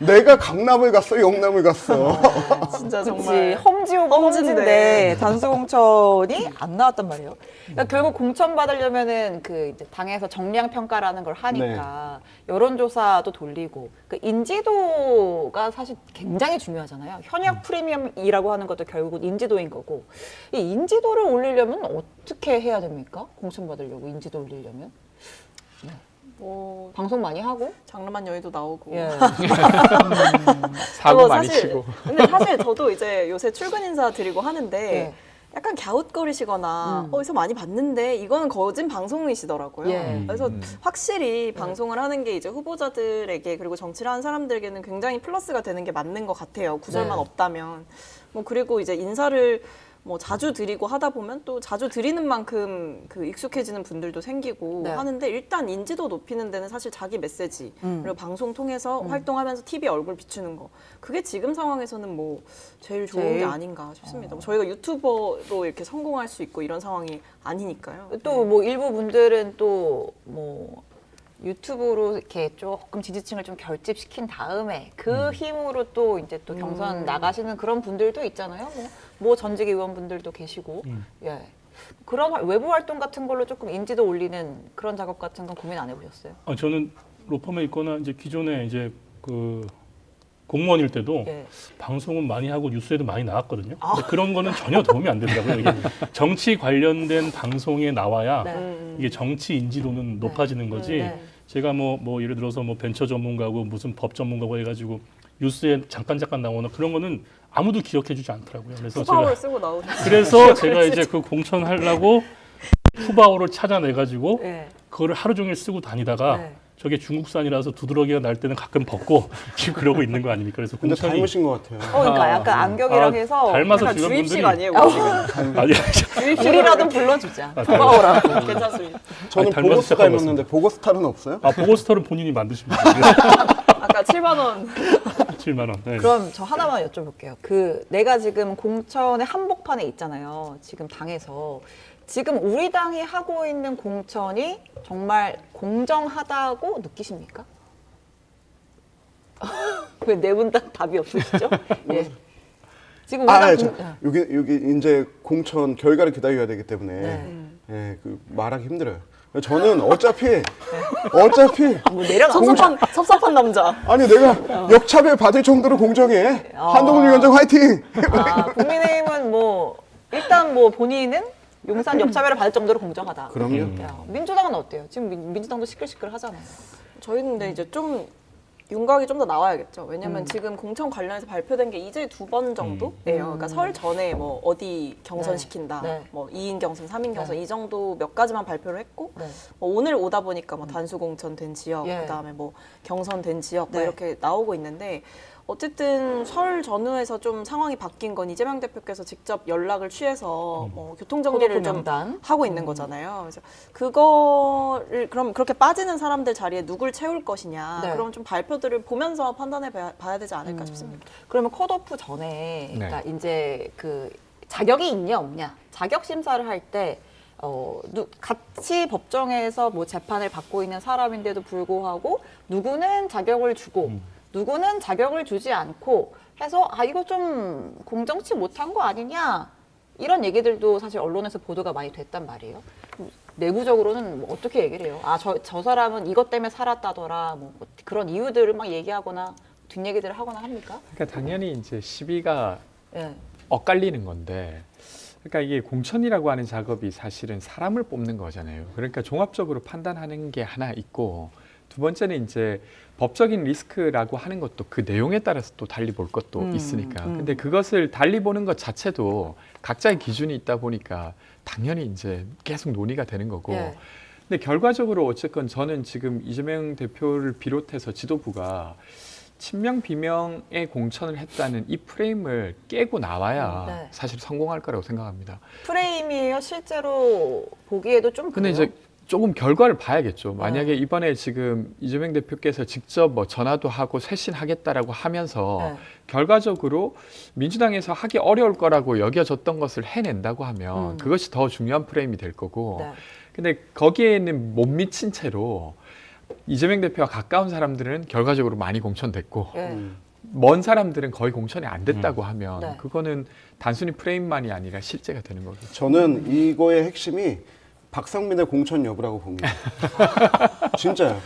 내가 강남을 갔어, 영남을 갔어. 진짜 그치. 정말 험지오고 험지인데. 험지인데 단수 공천이 안 나왔단 말이에요. 그러니까 결국 공천 받으려면은 그 이제 당에서 정량 평가라는 걸 하니까 여론조사도 돌리고 그 인지도가 사실 굉장히 중요하잖아요. 현역 프리미엄이라고 하는 것도 결국은 인지도인 거고 이 인지도를 올리려면 어떻게 해야 됩니까? 공천 받으려고 인지도 올리려면 뭐 방송 많이 하고 장르만 여의도 나오고. 예. 사고 저 많이 사실- 치고. 근데 사실 저도 이제 요새 출근 인사 드리고 하는데 예. 약간 갸웃거리시거나 어디서 많이 봤는데 이거는 거짓 방송이시더라고요. 예. 그래서 확실히 방송을 하는 게 이제 후보자들에게 그리고 정치를 하는 사람들에게는 굉장히 플러스가 되는 게 맞는 것 같아요. 구설만 네. 없다면. 뭐 그리고 이제 인사를 뭐 자주 드리고 하다 보면 또 자주 드리는 만큼 그 익숙해지는 분들도 생기고 네. 하는데 일단 인지도 높이는 데는 사실 자기 메시지 그리고 방송 통해서 활동하면서 TV 얼굴 비추는 거 그게 지금 상황에서는 뭐 제일 좋은 제일? 게 아닌가 싶습니다. 뭐 저희가 유튜버로 이렇게 성공할 수 있고 이런 상황이 아니니까요. 또 뭐 일부 분들은 또 뭐 유튜브로 이렇게 조금 지지층을 좀 결집시킨 다음에 그 힘으로 또 이제 또 경선 나가시는 그런 분들도 있잖아요. 뭐 전직 의원분들도 계시고, 예. 그런 외부 활동 같은 걸로 조금 인지도 올리는 그런 작업 같은 건 고민 안 해보셨어요? 저는 로펌에 있거나 이제 기존에 이제 그 공무원일 때도 예. 방송은 많이 하고 뉴스에도 많이 나왔거든요. 근데 그런 거는 전혀 도움이 안 되더라고요. 이게 정치 관련된 방송에 나와야 네. 이게 정치 인지도는 높아지는 거지. 네. 제가 뭐 예를 들어서 뭐 벤처 전문가고 무슨 법 전문가고 해가지고 뉴스에 잠깐 나오는 그런 거는 아무도 기억해주지 않더라고요. 그래서 후파워를 쓰고 나오셨어요. 그래서 제가 이제 그 공천하려고 후바오를 찾아내가지고 예. 그거를 하루 종일 쓰고 다니다가 네. 저게 중국산이라서 두드러기가 날 때는 가끔 벗고 지금 그러고 있는 거 아닙니까? 그래서 근데 공천이 닮으신 것 같아요. 그러니까 약간 안경이랑 해서 닮아서 약간 주변 주입식 분들이 아니에요? 우리 지금? 아니 우리라도 불러주자. 닮았어요. 괜찮습니다. 저는 닮아서 보고스 시작한 닮았는데 보고스타는 없어요? 보고스터는 본인이 만드십니다. 아까 7만 원 7만 원. 네. 그럼 저 하나만 여쭤볼게요. 그 내가 지금 공천의 한복판에 있잖아요. 지금 당에서 지금 우리 당이 하고 있는 공천이 정말 공정하다고 느끼십니까? 왜 네 분 다 답이 없으시죠? 예. 지금 아, 워낙 여기 이제 공천 결과를 기다려야 되기 때문에 네. 그 말하기 힘들어요. 저는 어차피 뭐 내려가. 섭섭한 남자. 아니 내가 역차별 받을 정도로 공정해. 한동훈 위원장 화이팅. 국민의힘은 뭐 일단 뭐 본인은 용산 역차별을 받을 정도로 공정하다. 그럼요. 야, 민주당은 어때요? 지금 민주당도 시끌시끌 하잖아요. 저희는 근데 이제 좀 윤곽이 좀 더 나와야겠죠. 왜냐면 지금 공천 관련해서 발표된 게 이제 2번 정도예요. 그러니까 설 전에 뭐 어디 경선 네. 시킨다, 네. 뭐 2인 경선, 3인 경선 네. 이 정도 몇 가지만 발표를 했고 네. 뭐 오늘 오다 보니까 뭐 단수 공천 된 지역, 예. 그다음에 뭐 경선 된 지역 뭐 네. 이렇게 나오고 있는데 어쨌든 설 전후에서 좀 상황이 바뀐 건 이재명 대표께서 직접 연락을 취해서 뭐 교통 정리를 좀 명단. 하고 있는 거잖아요. 그래서 그거를 그럼 그렇게 빠지는 사람들 자리에 누굴 채울 것이냐. 네. 그럼 좀 발표들을 보면서 판단해 봐야 되지 않을까 싶습니다. 그러면 컷오프 전에 네. 그러니까 이제 그 자격이 있냐 없냐 자격 심사를 할 때 같이 법정에서 뭐 재판을 받고 있는 사람인데도 불구하고 누구는 자격을 주고 누구는 자격을 주지 않고 해서 이거 좀 공정치 못한 거 아니냐 이런 얘기들도 사실 언론에서 보도가 많이 됐단 말이에요. 내부적으로는 뭐 어떻게 얘기를 해요? 저 사람은 이것 때문에 살았다더라 뭐 그런 이유들을 막 얘기하거나 뒷얘기들을 하거나 합니까? 그러니까 당연히 이제 시비가 예. 엇갈리는 건데, 그러니까 이게 공천이라고 하는 작업이 사실은 사람을 뽑는 거잖아요. 그러니까 종합적으로 판단하는 게 하나 있고, 두 번째는 이제 법적인 리스크라고 하는 것도 그 내용에 따라서 또 달리 볼 것도 있으니까. 근데 그것을 달리 보는 것 자체도 각자의 기준이 있다 보니까 당연히 이제 계속 논의가 되는 거고. 예. 근데 결과적으로 어쨌건 저는 지금 이재명 대표를 비롯해서 지도부가 친명 비명의 공천을 했다는 이 프레임을 깨고 나와야 네. 사실 성공할 거라고 생각합니다. 프레임이에요. 실제로 보기에도 좀 근데 그래요? 이제 조금 결과를 봐야겠죠. 만약에 이번에 지금 이재명 대표께서 직접 뭐 전화도 하고 쇄신하겠다라고 하면서 네. 결과적으로 민주당에서 하기 어려울 거라고 여겨졌던 것을 해낸다고 하면 그것이 더 중요한 프레임이 될 거고. 네. 근데 거기에는 못 미친 채로 이재명 대표와 가까운 사람들은 결과적으로 많이 공천됐고 예. 먼 사람들은 거의 공천이 안 됐다고 하면 네. 그거는 단순히 프레임만이 아니라 실제가 되는 거겠죠. 저는 이거의 핵심이 박상민의 공천 여부라고 봅니다. 진짜요.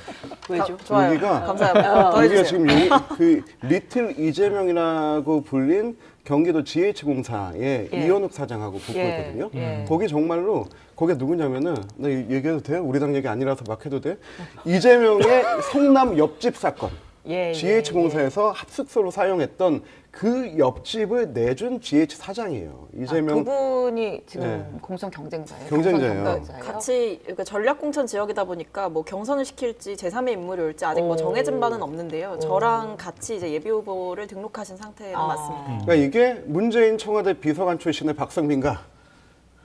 왜죠? 좋아요. 여기가 감사합니다. 더 여기가 해주세요. 지금 그 리틀 이재명이라고 불린 경기도 GH공사의 예. 이현욱 사장하고 붙고있거든요. 예. 거기 정말로 거기가 누구냐면은 나 얘기해도 돼요? 우리 당 얘기 아니라서 막 해도 돼? 이재명의 성남 옆집 사건. 예, GH공사에서 합숙소로 사용했던 그 옆집을 내준 GH 사장이에요. 이재명 그분이 지금 네. 공천 경쟁자예요. 경쟁자예요. 공천 경쟁자예요? 같이 그러니까 전략 공천 지역이다 보니까 뭐 경선을 시킬지 제3의 인물이 올지 아직 뭐 정해진 바는 없는데요. 저랑 같이 이제 예비 후보를 등록하신 상태는 맞습니다. 그러니까 이게 문재인 청와대 비서관 출신의 박성민과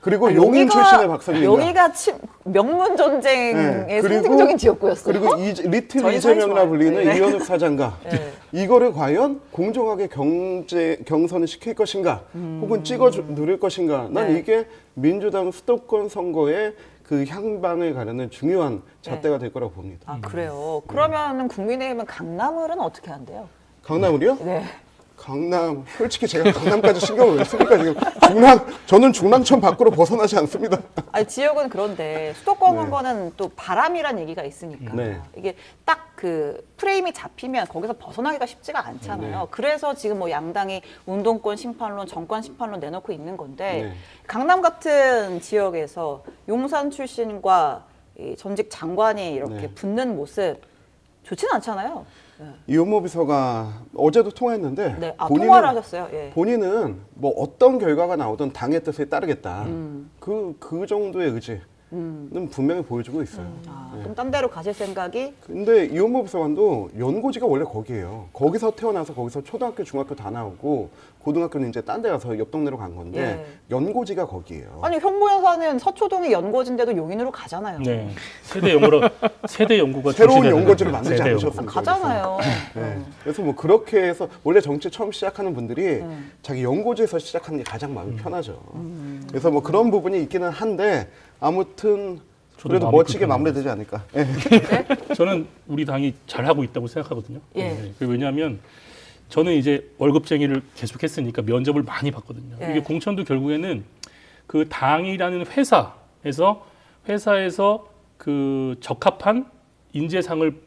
그리고 용인 출신의 박성민과 여기가 명문 전쟁의 네, 그리고- 상징적인 지역구였어요. 그리고 리틀 저희 이재명이라 사이 불리는 좋아요. 네. 이현욱 사장과 네. 이거를 과연 공정하게 경선을 시킬 것인가 혹은 찍어 누릴 것인가 난 네. 이게 민주당 수도권 선거의 그 향방을 가르는 중요한 잣대가 될 거라고 봅니다. 아 그래요. 그러면 국민의힘은 강남을은 어떻게 한대요? 강남을요? 네. 강남 솔직히 제가 강남까지 신경을 왜 씁니까 지금 저는 중랑천 밖으로 벗어나지 않습니다. 아니 지역은 그런데 수도권 네. 선거는 또 바람이란 얘기가 있으니까 네. 이게 딱 그 프레임이 잡히면 거기서 벗어나기가 쉽지가 않잖아요. 네. 그래서 지금 뭐 양당이 운동권 심판론, 정권 심판론 내놓고 있는 건데 네. 강남 같은 지역에서 용산 출신과 이 전직 장관이 이렇게 네. 붙는 모습 좋지는 않잖아요. 이현모 비서가 어제도 통화했는데 네, 통화를 하셨어요. 예. 본인은 뭐 어떤 결과가 나오든 당의 뜻에 따르겠다. 그 정도의 의지는 분명히 보여주고 있어요. 그럼 딴 데로 가실 생각이 근데 이현모 비서관도 연고지가 원래 거기예요. 거기서 태어나서 거기서 초등학교, 중학교 다 나오고 고등학교는 이제 딴 데 가서 옆 동네로 간 건데 연고지가 거기예요. 아니 현모여 사는 서초동이 연고지인데도 용인으로 가잖아요. 네. 세대 연구가 새로운 출시되는 연고지를 거죠. 만들지 세대 연구. 않으셨습니까? 가잖아요. 네. 그래서 뭐 그렇게 해서 원래 정치 처음 시작하는 분들이 자기 연고지에서 시작하는 게 가장 마음이 편하죠. 그래서 뭐 그런 부분이 있기는 한데 아무튼 저도 그래도 마음이 멋지게 불편해요. 마무리되지 않을까. 예. 저는 우리 당이 잘하고 있다고 생각하거든요. 예. 네. 왜냐하면 저는 이제 월급쟁이를 계속했으니까 면접을 많이 봤거든요. 네. 이게 공천도 결국에는 그 당이라는 회사에서 그 적합한 인재상을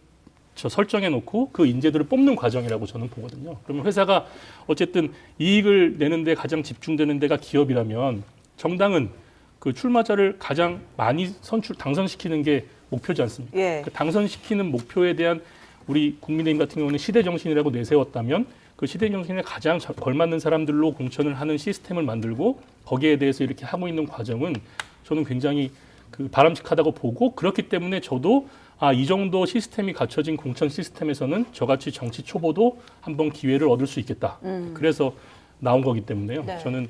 설정해 놓고 그 인재들을 뽑는 과정이라고 저는 보거든요. 그러면 회사가 어쨌든 이익을 내는데 가장 집중되는 데가 기업이라면 정당은 그 출마자를 가장 많이 당선시키는 게 목표지 않습니까? 예. 그 당선시키는 목표에 대한 우리 국민의힘 같은 경우는 시대 정신이라고 내세웠다면 그 시대 정신에 가장 걸맞는 사람들로 공천을 하는 시스템을 만들고 거기에 대해서 이렇게 하고 있는 과정은 저는 굉장히 그 바람직하다고 보고 그렇기 때문에 저도 이 정도 시스템이 갖춰진 공천 시스템에서는 저같이 정치 초보도 한번 기회를 얻을 수 있겠다. 그래서 나온 거기 때문에요. 네. 저는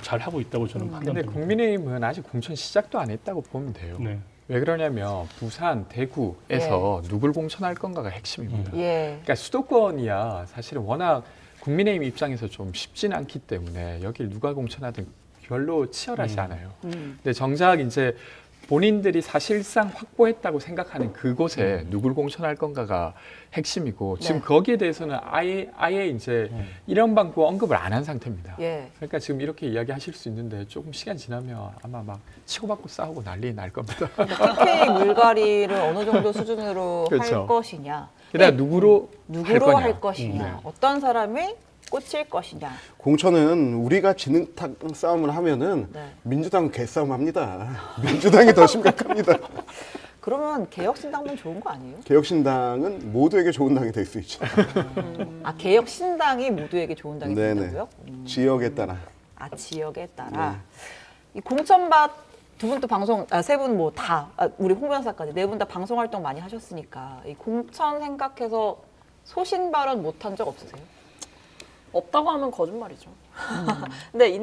잘 하고 있다고 저는 근데 판단합니다. 국민의힘은 아직 공천 시작도 안 했다고 보면 돼요. 네. 왜 그러냐면 부산, 대구에서 누굴 공천할 건가가 핵심입니다. 예. 그러니까 수도권이야 사실은 워낙 국민의힘 입장에서 좀 쉽지는 않기 때문에 여길 누가 공천하든 별로 치열하지 않아요. 근데 정작 이제 본인들이 사실상 확보했다고 생각하는 그곳에 누굴 공천할 건가가 핵심이고 지금 네. 거기에 대해서는 아예 이제 이런 방법 언급을 안 한 상태입니다. 예. 그러니까 지금 이렇게 이야기하실 수 있는데 조금 시간 지나면 아마 막 치고받고 싸우고 난리 날 겁니다. TK 물갈이를 어느 정도 수준으로 그렇죠. 할 것이냐. 그다음 누구로 할 것이냐. 네. 어떤 사람이 꽂힐 것이냐. 공천은 우리가 진흙탕 싸움을 하면은 네. 민주당은 개싸움 합니다. 민주당이 더 심각합니다. 그러면 개혁신당은 좋은 거 아니에요? 개혁신당은 모두에게 좋은 당이 될 수 있죠. 개혁신당이 모두에게 좋은 당이 네네. 된다고요? 지역에 따라. 지역에 따라. 이 공천받 두 분 또 방송, 세 분 뭐 다, 우리 홍 변호사까지 네 분 다 방송 활동 많이 하셨으니까 이 공천 생각해서 소신 발언 못한 적 없으세요? 없다고 하면 거짓말이죠. 근데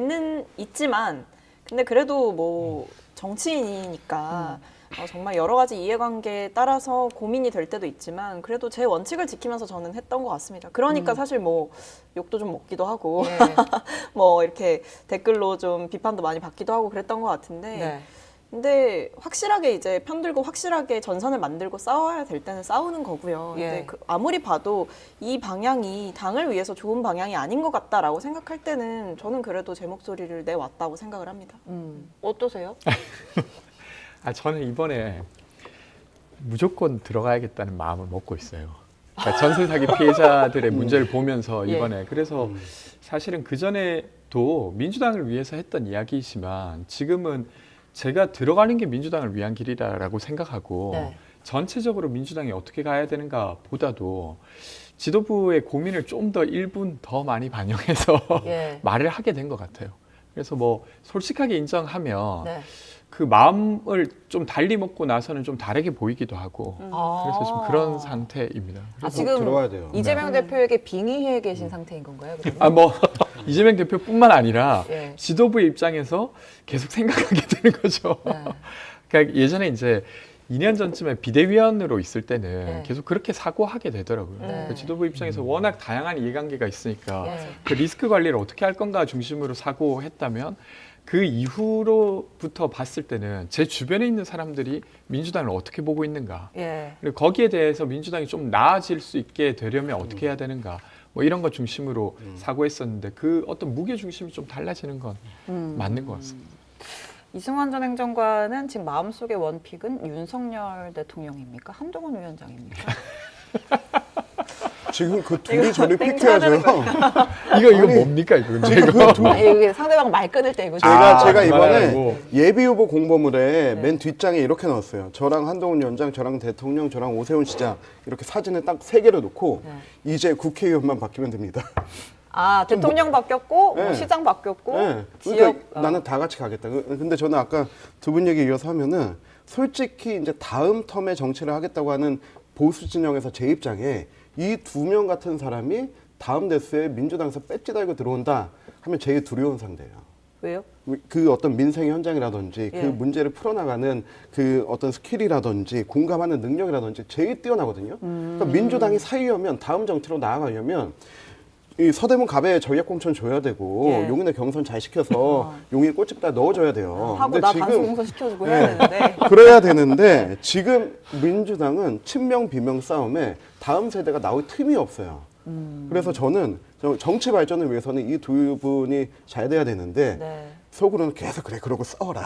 있지만 근데 그래도 뭐 정치인이니까 정말 여러 가지 이해관계에 따라서 고민이 될 때도 있지만 그래도 제 원칙을 지키면서 저는 했던 것 같습니다. 그러니까 사실 뭐 욕도 좀 먹기도 하고 네. 뭐 이렇게 댓글로 좀 비판도 많이 받기도 하고 그랬던 것 같은데 네. 근데 확실하게 이제 편들고 확실하게 전선을 만들고 싸워야 될 때는 싸우는 거고요. 예. 근데 아무리 봐도 이 방향이 당을 위해서 좋은 방향이 아닌 것 같다라고 생각할 때는 저는 그래도 제 목소리를 내왔다고 생각을 합니다. 어떠세요? 저는 이번에 무조건 들어가야겠다는 마음을 먹고 있어요. 그러니까 전세 사기 피해자들의 문제를 보면서 예. 이번에 그래서 사실은 그 전에도 민주당을 위해서 했던 이야기이지만 지금은 제가 들어가는 게 민주당을 위한 길이라고 생각하고 네. 전체적으로 민주당이 어떻게 가야 되는가 보다도 지도부의 고민을 좀 더 1분 더 많이 반영해서 예. 말을 하게 된 것 같아요. 그래서 뭐 솔직하게 인정하면 네. 그 마음을 좀 달리 먹고 나서는 좀 다르게 보이기도 하고 그래서 지금 그런 상태입니다. 지금 들어와야 돼요. 이재명 대표에게 빙의해 계신 상태인 건가요? 그러면? 뭐 이재명 대표뿐만 아니라 예. 지도부의 입장에서 계속 생각하게 되는 거죠. 네. 그러니까 예전에 이제 2년 전쯤에 비대위원으로 있을 때는 네. 계속 그렇게 사고하게 되더라고요. 네. 그 지도부 입장에서 워낙 다양한 이해관계가 있으니까 예. 그 리스크 관리를 어떻게 할 건가 중심으로 사고했다면 그 이후로부터 봤을 때는 제 주변에 있는 사람들이 민주당을 어떻게 보고 있는가 예. 그리고 거기에 대해서 민주당이 좀 나아질 수 있게 되려면 어떻게 해야 되는가 뭐 이런 것 중심으로 사고했었는데 그 어떤 무게 중심이 좀 달라지는 건 맞는 것 같습니다. 이승환 전 행정관은 지금 마음속의 원픽은 윤석열 대통령입니까? 한동훈 위원장입니까? 지금 그 둘이 저를 땡겨야 픽해야죠. 이거 뭡니까 이거? 이게 상대방 말 끊을 때 이거 제가 이번에 뭐. 예비 후보 공보물에 맨 뒷장에 이렇게 넣었어요. 저랑 한동훈 위원장, 저랑 대통령, 저랑 오세훈 시장 이렇게 사진을 딱 3개를 놓고 이제 국회의원만 바뀌면 됩니다. 대통령 바뀌었고 뭐 네. 시장 바뀌었고 네. 지역 그러니까 나는 다 같이 가겠다. 근데 저는 아까 두 분 얘기 이어서 하면은 솔직히 이제 다음 텀에 정치를 하겠다고 하는 보수 진영에서 제 입장에 이 2명 같은 사람이 다음 대수에 민주당에서 배지 달고 들어온다 하면 제일 두려운 상대예요. 왜요? 그 어떤 민생 현장이라든지 예. 그 문제를 풀어나가는 그 어떤 스킬이라든지 공감하는 능력이라든지 제일 뛰어나거든요. 그러니까 민주당이 사위하면 다음 정치로 나아가려면 이 서대문 갑에 전략공천 줘야 되고 예. 용인에 경선 잘 시켜서 용인 꽃집다 넣어줘야 돼요. 하고 근데 나 지금 단수공사 시켜주고 해야 되는데 그래야 되는데 지금 민주당은 친명 비명 싸움에 다음 세대가 나올 틈이 없어요. 그래서 저는 정치 발전을 위해서는 이 두 분이 잘 돼야 되는데 네. 속으로는 계속 그래 그러고 싸워라.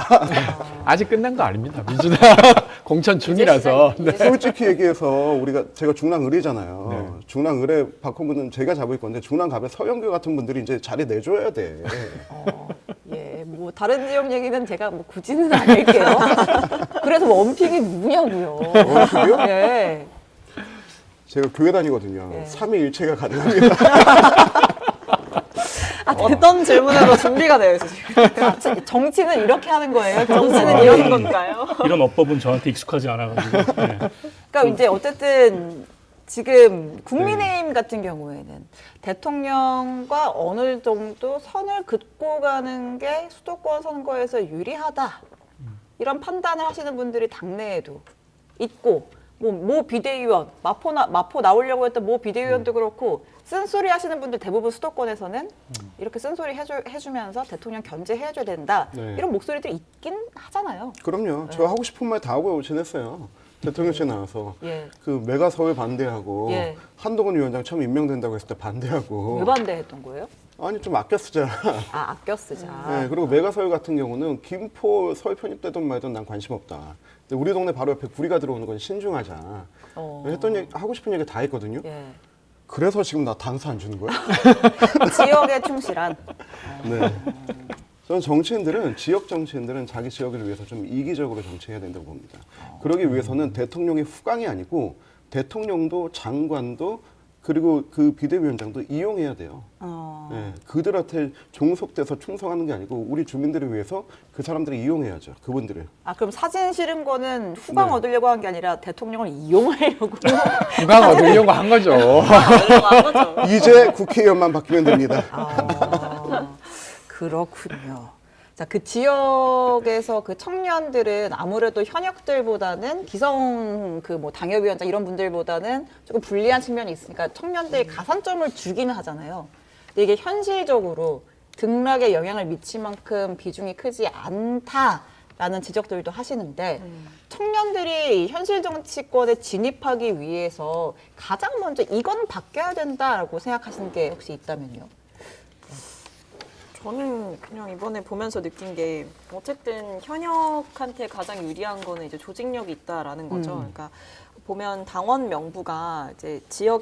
아직 끝난 거 아닙니다. 민주당 공천 중이라서. 네. 솔직히 얘기해서 제가 중랑을이잖아요. 중랑을에 박홍근은 제가 잡을 건데 중랑갑에 서영교 같은 분들이 이제 자리 내줘야 돼. 예, 뭐 다른 지역 얘기는 제가 뭐 굳이는 안 할게요. 그래서 원픽이 누구냐고요. 원픽이요? 예. 제가 교회 다니거든요. 네. 삼위일체가 가능합니다. 어떤 질문으로 준비가 되어 있으세요? 정치는 이렇게 하는 거예요. 정치는 이런 건가요? 이런 어법은 저한테 익숙하지 않아가지고. 네. 그러니까 이제 어쨌든 지금 국민의힘 같은 경우에는 대통령과 어느 정도 선을 긋고 가는 게 수도권 선거에서 유리하다. 이런 판단을 하시는 분들이 당내에도 있고, 모 비대위원, 마포 나오려고 했던 모 비대위원도 그렇고, 쓴소리 하시는 분들 대부분 수도권에서는 이렇게 쓴소리 해주면서 대통령 견제해줘야 된다. 네. 이런 목소리들이 있긴 하잖아요. 그럼요. 저 하고 싶은 말 다 하고 지냈어요. 대통령실 나와서 예. 그 메가 서울 반대하고 예. 한동훈 위원장 처음 임명된다고 했을 때 반대하고 왜 반대했던 거예요? 아니 좀 아껴 쓰자. 아, 아껴 쓰자. 네, 그리고 메가 서울 같은 경우는 김포 서울 편입되든 말든 난 관심 없다. 근데 우리 동네 바로 옆에 구리가 들어오는 건 신중하자. 했던 얘기, 하고 싶은 얘기 다 했거든요. 예. 그래서 지금 나 단수 안 주는 거야? 지역에 충실한. 네. 저는 지역 정치인들은 자기 지역을 위해서 좀 이기적으로 정치해야 된다고 봅니다. 그러기 위해서는 대통령이 후광이 아니고 대통령도 장관도 그리고 그 비대위원장도 이용해야 돼요. 네, 그들한테 종속돼서 충성하는 게 아니고 우리 주민들을 위해서 그 사람들을 이용해야죠. 그분들을. 아, 그럼 사진 실은 거는 후광 네. 얻으려고 한 게 아니라 대통령을 이용하려고. 부강 얻으려고 한 거죠. 안 거죠. 이제 국회의원만 바뀌면 됩니다. 아, 그렇군요. 자, 그 지역에서 그 청년들은 아무래도 현역들보다는 기성 그 뭐 당협위원장 이런 분들보다는 조금 불리한 측면이 있으니까 청년들이 가산점을 주기는 하잖아요. 근데 이게 현실적으로 등락에 영향을 미칠 만큼 비중이 크지 않다라는 지적들도 하시는데 청년들이 현실 정치권에 진입하기 위해서 가장 먼저 이건 바뀌어야 된다라고 생각하시는 게 혹시 있다면요? 저는 그냥 이번에 보면서 느낀 게 어쨌든 현역한테 가장 유리한 거는 이제 조직력이 있다라는 거죠. 그러니까 보면 당원 명부가 이제 지역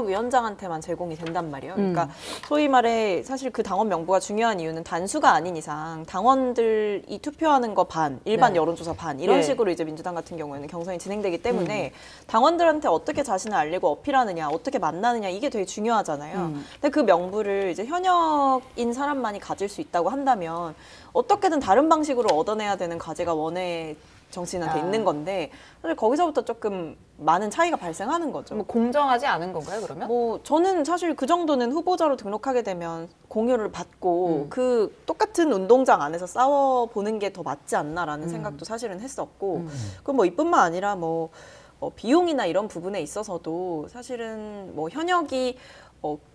위원장한테만 제공이 된단 말이에요. 그러니까 소위 말해 사실 그 당원 명부가 중요한 이유는 단수가 아닌 이상 당원들이 투표하는 거 반, 일반 네. 여론조사 반 이런 예. 식으로 이제 민주당 같은 경우에는 경선이 진행되기 때문에 당원들한테 어떻게 자신을 알리고 어필하느냐, 어떻게 만나느냐 이게 되게 중요하잖아요. 근데 그 명부를 이제 현역인 사람만이 가질 수 있다고 한다면 어떻게든 다른 방식으로 얻어내야 되는 과제가 원외 정치인한테 있는 건데 사실 거기서부터 조금 많은 차이가 발생하는 거죠. 뭐 공정하지 않은 건가요, 그러면? 뭐 저는 사실 그 정도는 후보자로 등록하게 되면 공유를 받고 그 똑같은 운동장 안에서 싸워 보는 게 더 맞지 않나라는 생각도 사실은 했었고 그럼 뭐 이뿐만 아니라 뭐 비용이나 이런 부분에 있어서도 사실은 뭐 현역이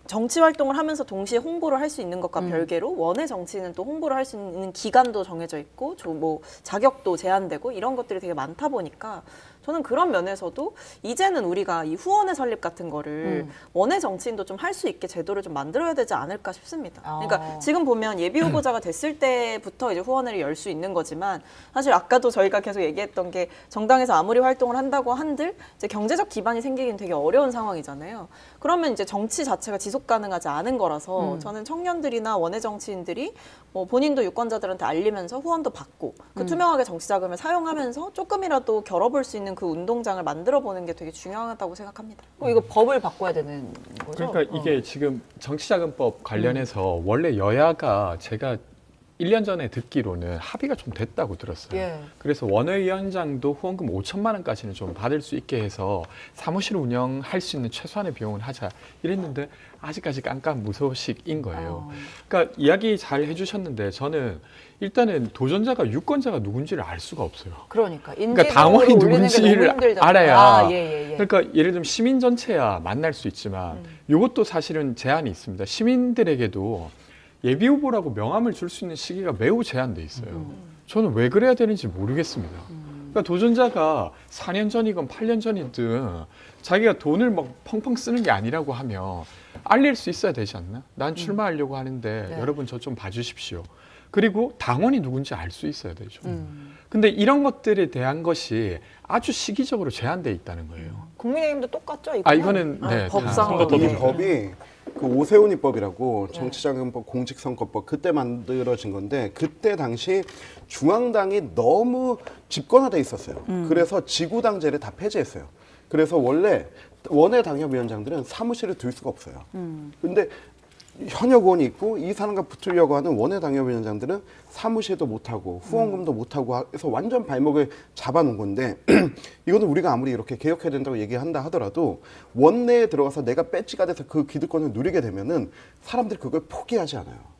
정치 활동을 하면서 동시에 홍보를 할 수 있는 것과 별개로 원외 정치는 또 홍보를 할 수 있는 기간도 정해져 있고 뭐 자격도 제한되고 이런 것들이 되게 많다 보니까 저는 그런 면에서도 이제는 우리가 이 후원의 설립 같은 거를 원외 정치인도 좀 할 수 있게 제도를 좀 만들어야 되지 않을까 싶습니다. 그러니까 지금 보면 예비 후보자가 됐을 때부터 이제 후원회를 열 수 있는 거지만 사실 아까도 저희가 계속 얘기했던 게 정당에서 아무리 활동을 한다고 한들 이제 경제적 기반이 생기긴 되게 어려운 상황이잖아요. 그러면 이제 정치 자체가 지속 가능하지 않은 거라서 저는 청년들이나 원외 정치인들이 뭐 본인도 유권자들한테 알리면서 후원도 받고 그 투명하게 정치 자금을 사용하면서 조금이라도 겨뤄볼 수 있는 그 운동장을 만들어 보는 게 되게 중요하다고 생각합니다. 이거 법을 바꿔야 되는 거죠? 그러니까 이게 지금 정치자금법 관련해서 원래 여야가 제가 1년 전에 듣기로는 합의가 좀 됐다고 들었어요. 예. 그래서 원외위원장도 후원금 5천만 원까지는 좀 받을 수 있게 해서 사무실 운영할 수 있는 최소한의 비용을 하자 이랬는데 아직까지 깜깜무소식인 거예요. 그러니까 이야기 잘 해주셨는데 저는 일단은 도전자가 유권자가 누군지를 알 수가 없어요. 그러니까 당원이 인지도를 올리는 게 너무 누군지를 힘들잖아요. 알아야. 아, 예. 그러니까 예를 들면 시민 전체야 만날 수 있지만 이것도 사실은 제한이 있습니다. 시민들에게도 예비 후보라고 명함을 줄 수 있는 시기가 매우 제한돼 있어요. 저는 왜 그래야 되는지 모르겠습니다. 그러니까 도전자가 4년 전이건 8년 전이든 자기가 돈을 막 펑펑 쓰는 게 아니라고 하면 알릴 수 있어야 되지 않나? 난 출마하려고 하는데 네. 여러분 저 좀 봐주십시오. 그리고 당원이 누군지 알 수 있어야 되죠. 근데 이런 것들에 대한 것이 아주 시기적으로 제한돼 있다는 거예요. 국민의힘도 똑같죠? 이거는 네, 법상. 다 이 네. 법이 그 오세훈 입법이라고 정치자금법 공직선거법 그때 만들어진 건데 그때 당시 중앙당이 너무 집권화돼 있었어요. 그래서 지구당제를 다 폐지했어요. 그래서 원래 원외 당협위원장들은 사무실을 둘 수가 없어요. 근데 현역 의원이 있고 이 사람과 붙으려고 하는 원외 당협위원장들은 사무실도 못하고 후원금도 못하고 해서 완전 발목을 잡아놓은 건데 이거는 우리가 아무리 이렇게 개혁해야 된다고 얘기한다 하더라도 원내에 들어가서 내가 배지가 돼서 그 기득권을 누리게 되면은 사람들이 그걸 포기하지 않아요.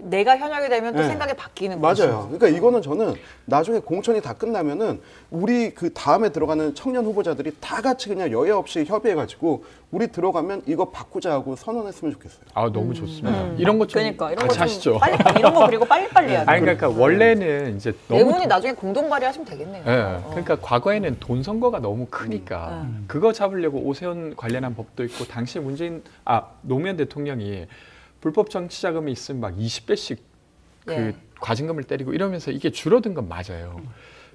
내가 현역이 되면 또 네. 생각이 바뀌는 거죠. 맞아요. 그러니까 이거는 저는 나중에 공천이 다 끝나면은 우리 그 다음에 들어가는 청년 후보자들이 다 같이 그냥 여야 없이 협의해가지고 우리 들어가면 이거 바꾸자 하고 선언했으면 좋겠어요. 너무 좋습니다. 이런 것 좀 그러니까 이런 같이 거 하시죠. 좀 빨리 이런 거 그리고 빨리빨리 해야 돼. 아니 그러니까 원래는 이제 네 너무 분이 나중에 공동 발의하시면 되겠네요. 예, 그러니까 과거에는 돈 선거가 너무 크니까 그거 잡으려고 오세훈 관련한 법도 있고 당시 노무현 대통령이 불법 정치자금이 있으면 막 20배씩 그 네. 과징금을 때리고 이러면서 이게 줄어든 건 맞아요.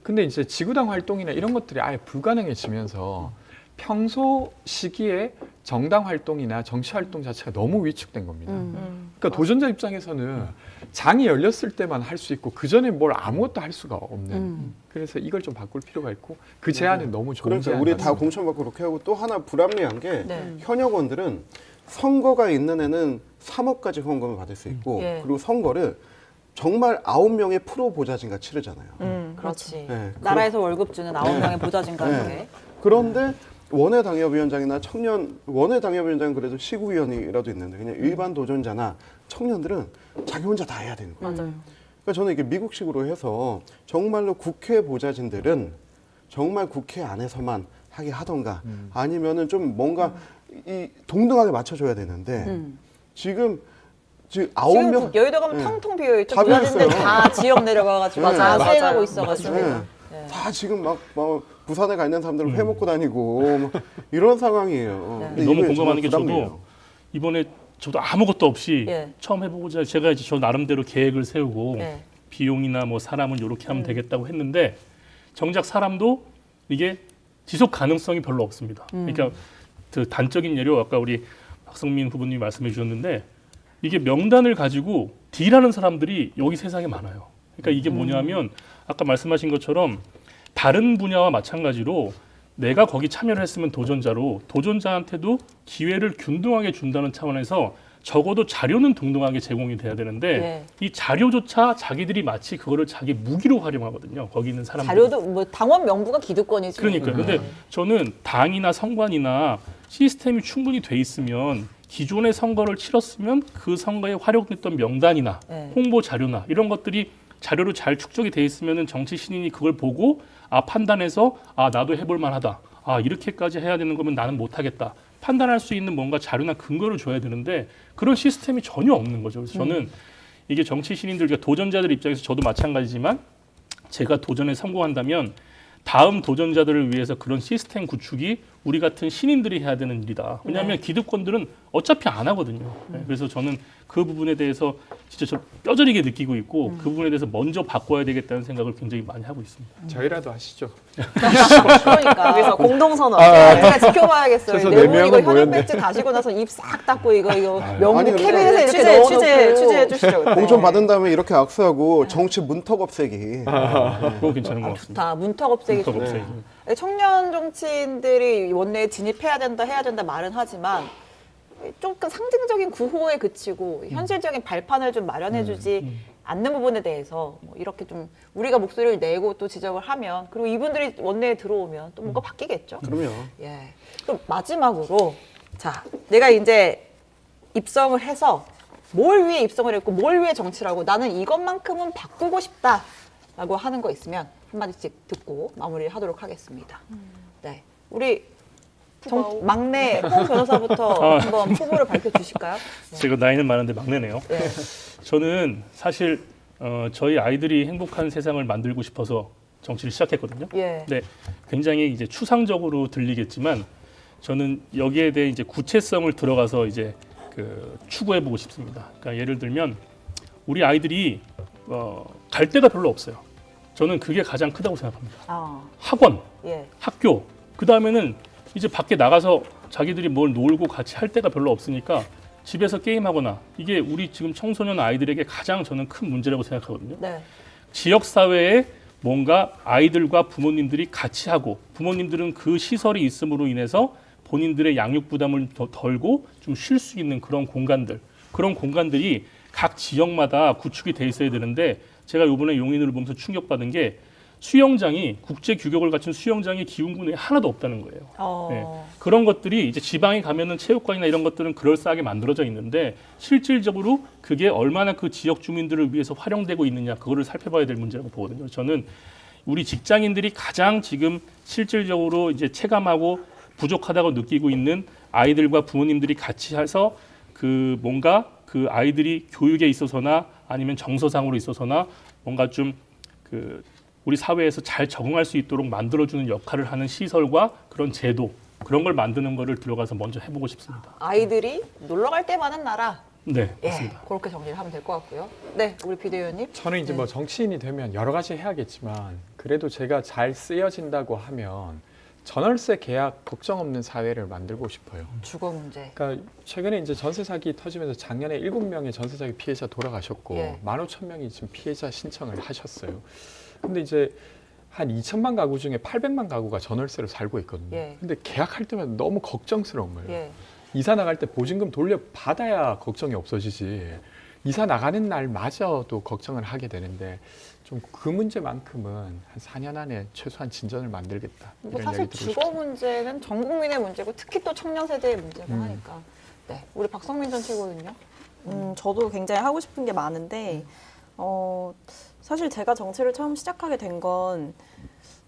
근데 이제 지구당 활동이나 이런 것들이 아예 불가능해지면서 평소 시기에 정당 활동이나 정치 활동 자체가 너무 위축된 겁니다. 그러니까 도전자 입장에서는 장이 열렸을 때만 할 수 있고 그 전에 뭘 아무것도 할 수가 없는. 그래서 이걸 좀 바꿀 필요가 있고 그 제안은 너무 좋은 그러니까 제안 우리 다 같습니다. 공천 받고 그렇게 하고 또 하나 불합리한 게 네. 현역원들은 선거가 있는 애는 3억까지 후원금을 받을 수 있고 예. 그리고 선거를 정말 9명의 프로 보좌진과 치르잖아요. 그렇지. 네, 나라에서 월급 주는 9명의 보좌진과 함께. 그런데 원외 당협위원장이나 청년 원외 당협위원장은 그래도 시구위원이라도 있는데 그냥 일반 도전자나 청년들은 자기 혼자 다 해야 되는 거예요. 맞아요. 그러니까 저는 이게 미국식으로 해서 정말로 국회 보좌진들은 정말 국회 안에서만 하게 하던가 아니면은 좀 뭔가 이 동등하게 맞춰줘야 되는데 지금 지금 9명 여의도 가면 네. 텅텅 비어 있죠. 다 비어 보좌진들 있어요. 다 지역 내려가가지고 네. 다 수행하고 맞아요. 있어가지고. 네. 다 지금 막 부산에 가 있는 사람들은 회 먹고 다니고 막 이런 상황이에요. 네. 근데 너무 이게 공감하는 게 정말 저도 부담이에요. 이번에 저도 아무것도 없이 예. 처음 해보고자 제가 이제 저 나름대로 계획을 세우고 네. 비용이나 뭐 사람은 이렇게 하면 되겠다고 했는데 정작 사람도 이게 지속 가능성이 별로 없습니다. 그러니까 그 단적인 예로 아까 우리 박성민 후보님이 말씀해 주셨는데 이게 명단을 가지고 딜하는 사람들이 여기 세상에 많아요. 그러니까 이게 뭐냐면 아까 말씀하신 것처럼 다른 분야와 마찬가지로 내가 거기 참여를 했으면 도전자로 도전자한테도 기회를 균등하게 준다는 차원에서 적어도 자료는 동등하게 제공이 돼야 되는데 네. 이 자료조차 자기들이 마치 그거를 자기 무기로 활용하거든요. 거기 있는 사람들. 자료도 뭐 당원 명부가 기득권이지. 그러니까 근데 저는 당이나 선관이나 시스템이 충분히 돼 있으면 기존의 선거를 치렀으면 그 선거에 활용했던 명단이나 네. 홍보 자료나 이런 것들이 자료로 잘 축적이 돼 있으면은 정치 신인이 그걸 보고 판단해서 나도 해볼 만하다. 이렇게까지 해야 되는 거면 나는 못 하겠다. 판단할 수 있는 뭔가 자료나 근거를 줘야 되는데 그런 시스템이 전혀 없는 거죠. 그래서 저는 이게 정치 신인들, 그러니까 도전자들 입장에서 저도 마찬가지지만 제가 도전에 성공한다면 다음 도전자들을 위해서 그런 시스템 구축이 우리 같은 신인들이 해야 되는 일이다. 왜냐하면 기득권들은 어차피 안 하거든요. 네, 그래서 저는 그 부분에 대해서 진짜 저 뼈저리게 느끼고 있고 그 부분에 대해서 먼저 바꿔야 되겠다는 생각을 굉장히 많이 하고 있습니다. 저희라도 하시죠. 그러니까. 여기서 공동선언. 제가 지켜봐야겠어요. 그래서 네 네 분 이거 명은 현역 모였네. 배지 다시고 나서 입 싹 닦고 이거 명부 아니, 캐비넷에 이렇게 취재 넣어놓고 취재해 주시죠. 그때. 공천 받은 다음에 이렇게 악수하고 정치 문턱 없애기. 그거 괜찮은 것 같습니다. 다 문턱 없애기 문턱 좋네. 없애기. 청년 정치인들이 원내에 진입해야 된다, 해야 된다 말은 하지만 조금 상징적인 구호에 그치고 현실적인 발판을 좀 마련해주지 않는 부분에 대해서 뭐 이렇게 좀 우리가 목소리를 내고 또 지적을 하면 그리고 이분들이 원내에 들어오면 또 뭔가 바뀌겠죠. 그럼요. 예. 그럼 마지막으로 자, 내가 이제 입성을 해서 뭘 위해 입성을 했고 뭘 위해 정치를 하고 나는 이것만큼은 바꾸고 싶다라고 하는 거 있으면 한마디씩 듣고 마무리를 하도록 하겠습니다. 네, 우리 막내 홍 변호사부터 한번 후보를 밝혀주실까요? 제가 나이는 많은데 막내네요. 네. 저는 사실 저희 아이들이 행복한 세상을 만들고 싶어서 정치를 시작했거든요. 예. 네, 굉장히 이제 추상적으로 들리겠지만 저는 여기에 대해 이제 구체성을 들어가서 이제 추구해 보고 싶습니다. 그러니까 예를 들면 우리 아이들이 갈 데가 별로 없어요. 저는 그게 가장 크다고 생각합니다. 학원, 예. 학교, 그 다음에는 이제 밖에 나가서 자기들이 뭘 놀고 같이 할 데가 별로 없으니까 집에서 게임하거나 이게 우리 지금 청소년 아이들에게 가장 저는 큰 문제라고 생각하거든요. 네. 지역사회에 뭔가 아이들과 부모님들이 같이 하고 부모님들은 그 시설이 있음으로 인해서 본인들의 양육 부담을 덜고 좀 쉴 수 있는 그런 공간들이 각 지역마다 구축이 돼 있어야 되는데 제가 이번에 용인을 보면서 충격받은 게 수영장이 국제 규격을 갖춘 수영장이 기흥군에 하나도 없다는 거예요. 네. 그런 것들이 이제 지방에 가면은 체육관이나 이런 것들은 그럴싸하게 만들어져 있는데 실질적으로 그게 얼마나 그 지역 주민들을 위해서 활용되고 있느냐 그거를 살펴봐야 될 문제라고 보거든요. 저는 우리 직장인들이 가장 지금 실질적으로 이제 체감하고 부족하다고 느끼고 있는 아이들과 부모님들이 같이 해서 뭔가 그 아이들이 교육에 있어서나 아니면 정서상으로 있어서나 뭔가 좀 우리 사회에서 잘 적응할 수 있도록 만들어주는 역할을 하는 시설과 그런 제도 그런 걸 만드는 거를 들어가서 먼저 해보고 싶습니다. 아이들이 놀러 갈 때 많은 나라. 네, 예, 맞습니다. 그렇게 정리를 하면 될 것 같고요. 네, 우리 비대위원님. 저는 이제 뭐 정치인이 되면 여러 가지 해야겠지만 그래도 제가 잘 쓰여진다고 하면 전월세 계약 걱정 없는 사회를 만들고 싶어요. 주거 문제. 그러니까 최근에 이제 전세 사기 터지면서 작년에 7명의 전세 사기 피해자 돌아가셨고 예. 15,000명이 지금 피해자 신청을 하셨어요. 근데 이제 한 2천만 가구 중에 800만 가구가 전월세로 살고 있거든요. 예. 근데 계약할 때면 너무 걱정스러운 거예요. 예. 이사 나갈 때 보증금 돌려받아야 걱정이 없어지지. 이사 나가는 날마저도 걱정을 하게 되는데 좀 그 문제만큼은 한 4년 안에 최소한 진전을 만들겠다. 뭐 이런 사실 이야기 들고 주거 싶습니다. 문제는 전 국민의 문제고 특히 또 청년 세대의 문제고 하니까. 네, 우리 박성민 전 최고는요. 저도 굉장히 하고 싶은 게 많은데 사실 제가 정치를 처음 시작하게 된 건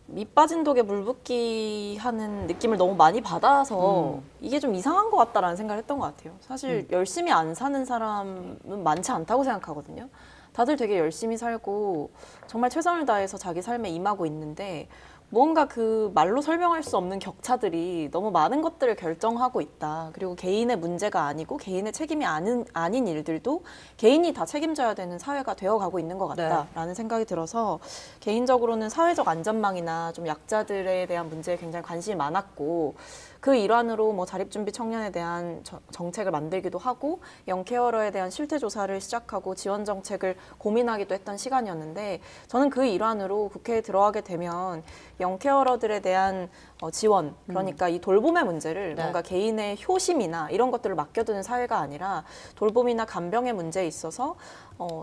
밑 빠진 독에 물 붓기 하는 느낌을 너무 많이 받아서 이게 좀 이상한 것 같다라는 생각을 했던 것 같아요. 사실 열심히 안 사는 사람은 많지 않다고 생각하거든요. 다들 되게 열심히 살고 정말 최선을 다해서 자기 삶에 임하고 있는데 무언가 그 말로 설명할 수 없는 격차들이 너무 많은 것들을 결정하고 있다. 그리고 개인의 문제가 아니고 개인의 책임이 아닌 일들도 개인이 다 책임져야 되는 사회가 되어가고 있는 것 같다라는 생각이 들어서 개인적으로는 사회적 안전망이나 좀 약자들에 대한 문제에 굉장히 관심이 많았고 그 일환으로 뭐 자립준비 청년에 대한 정책을 만들기도 하고 영케어러에 대한 실태조사를 시작하고 지원 정책을 고민하기도 했던 시간이었는데 저는 그 일환으로 국회에 들어가게 되면 영케어러들에 대한 지원, 그러니까 이 돌봄의 문제를 네. 뭔가 개인의 효심이나 이런 것들을 맡겨두는 사회가 아니라 돌봄이나 간병의 문제에 있어서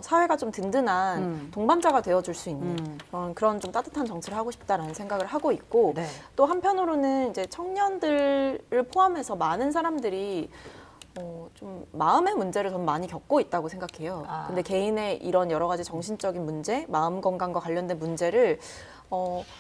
사회가 좀 든든한 동반자가 되어줄 수 있는 그런 좀 따뜻한 정치를 하고 싶다라는 생각을 하고 있고 네. 또 한편으로는 이제 청년들을 포함해서 많은 사람들이 좀 마음의 문제를 좀 많이 겪고 있다고 생각해요. 근데 개인의 이런 여러 가지 정신적인 문제, 마음 건강과 관련된 문제를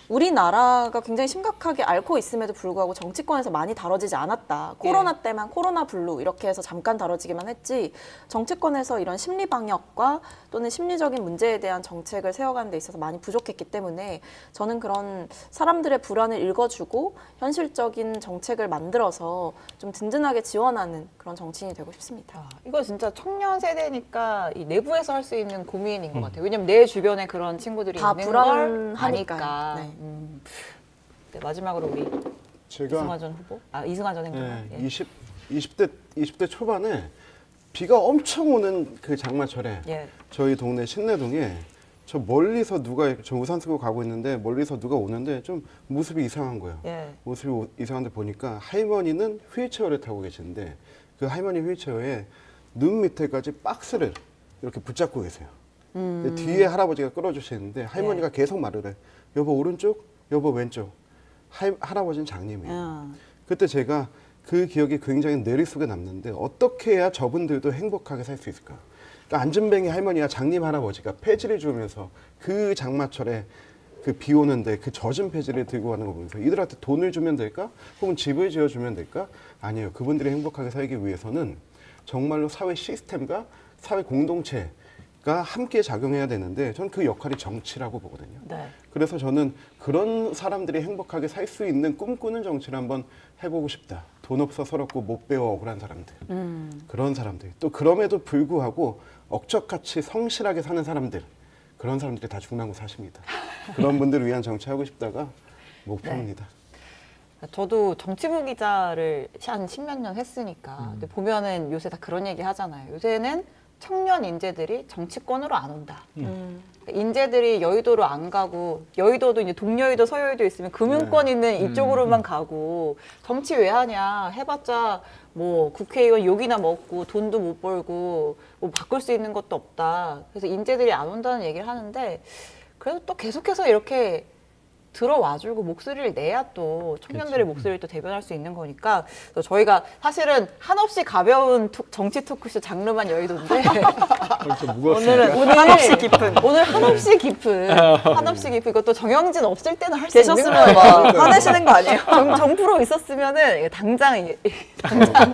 우리나라가 굉장히 심각하게 앓고 있음에도 불구하고 정치권에서 많이 다뤄지지 않았다. 코로나 때만 코로나 블루 이렇게 해서 잠깐 다뤄지기만 했지 정치권에서 이런 심리 방역과 또는 심리적인 문제에 대한 정책을 세워가는 데 있어서 많이 부족했기 때문에 저는 그런 사람들의 불안을 읽어주고 현실적인 정책을 만들어서 좀 든든하게 지원하는 그런 정치인이 되고 싶습니다. 이거 진짜 청년 세대니까 이 내부에서 할 수 있는 고민인 것 같아요. 왜냐면 내 주변에 그런 친구들이 다 있는 걸 불안하니까요. 아니까. 네. 네, 마지막으로 우리 제가 이승환 전 후보, 이승환 전 행정관. 네, 20대 초반에 비가 엄청 오는 그 장마철에 예. 저희 동네 신내동에 저 멀리서 저 우산 쓰고 가고 있는데 멀리서 누가 오는데 좀 모습이 이상한 거예요. 예. 모습이 이상한데 보니까 할머니는 휠체어를 타고 계시는데 그 할머니 휠체어에 눈 밑에까지 박스를 이렇게 붙잡고 계세요. 근데 뒤에 할아버지가 끌어주시는데 할머니가 계속 말을 해. 여보 오른쪽, 여보 왼쪽. 할아버지는 장님이에요. 그때 제가 그 기억이 굉장히 뇌리 속에 남는데 어떻게 해야 저분들도 행복하게 살 수 있을까? 그러니까 안전뱅이 할머니와 장님 할아버지가 폐지를 주면서 그 장마철에 그 비 오는데 그 젖은 폐지를 들고 가는 거 보면서 이들한테 돈을 주면 될까? 혹은 집을 지어주면 될까? 아니에요. 그분들이 행복하게 살기 위해서는 정말로 사회 시스템과 사회 공동체 함께 작용해야 되는데 저는 그 역할이 정치라고 보거든요. 네. 그래서 저는 그런 사람들이 행복하게 살 수 있는 꿈꾸는 정치를 한번 해보고 싶다. 돈 없어 서럽고 못 배워 억울한 사람들. 그런 사람들. 또 그럼에도 불구하고 억척같이 성실하게 사는 사람들. 그런 사람들이 다 중랑구 사십니다. 그런 분들을 위한 정치하고 싶다가 목표입니다. 저도 정치부 기자를 한 10몇 년 했으니까 근데 보면은 요새 다 그런 얘기 하잖아요. 요새는 청년 인재들이 정치권으로 안 온다. 인재들이 여의도로 안 가고 여의도도 이제 동여의도 서여의도 있으면 금융권 있는 이쪽으로만 가고 정치 왜 하냐 해봤자 뭐 국회의원 욕이나 먹고 돈도 못 벌고 뭐 바꿀 수 있는 것도 없다. 그래서 인재들이 안 온다는 얘기를 하는데 그래도 또 계속해서 이렇게 들어와주고 목소리를 내야 또 청년들의 목소리를 또 대변할 수 있는 거니까 그래서 저희가 사실은 한없이 가벼운 정치 토크쇼 장르만 여의도인데 오늘 한없이 깊은. 오늘 한없이 깊은 이것도 정영진 없을 때는 할 수 있는 계셨으면 거예요. 막 화내시는 거 아니에요? 정프로 있었으면은 이게 당장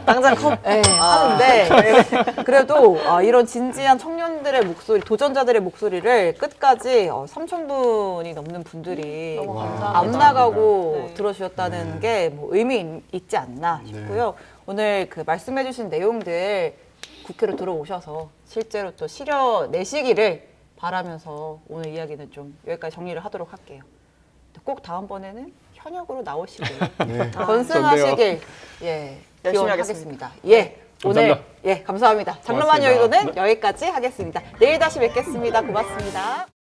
당장 컵. 네, 하는데 그래도 이런 진지한 청년들의 목소리, 도전자들의 목소리를 끝까지 3,000분이 넘는 분들이 너무 와, 감사합니다. 안 나가고 네. 들어주셨다는 게 뭐 의미 있지 않나 싶고요. 오늘 그 말씀해주신 내용들 국회로 들어오셔서 실제로 또 실현내시기를 바라면서 오늘 이야기는 좀 여기까지 정리를 하도록 할게요. 꼭 다음번에는 현역으로 나오시길 네. 건승하시길 열심히 기원하겠습니다. 오늘 감사합니다. 감사합니다. 장르만 고맙습니다. 여의도는 여기까지 하겠습니다. 내일 다시 뵙겠습니다. 고맙습니다.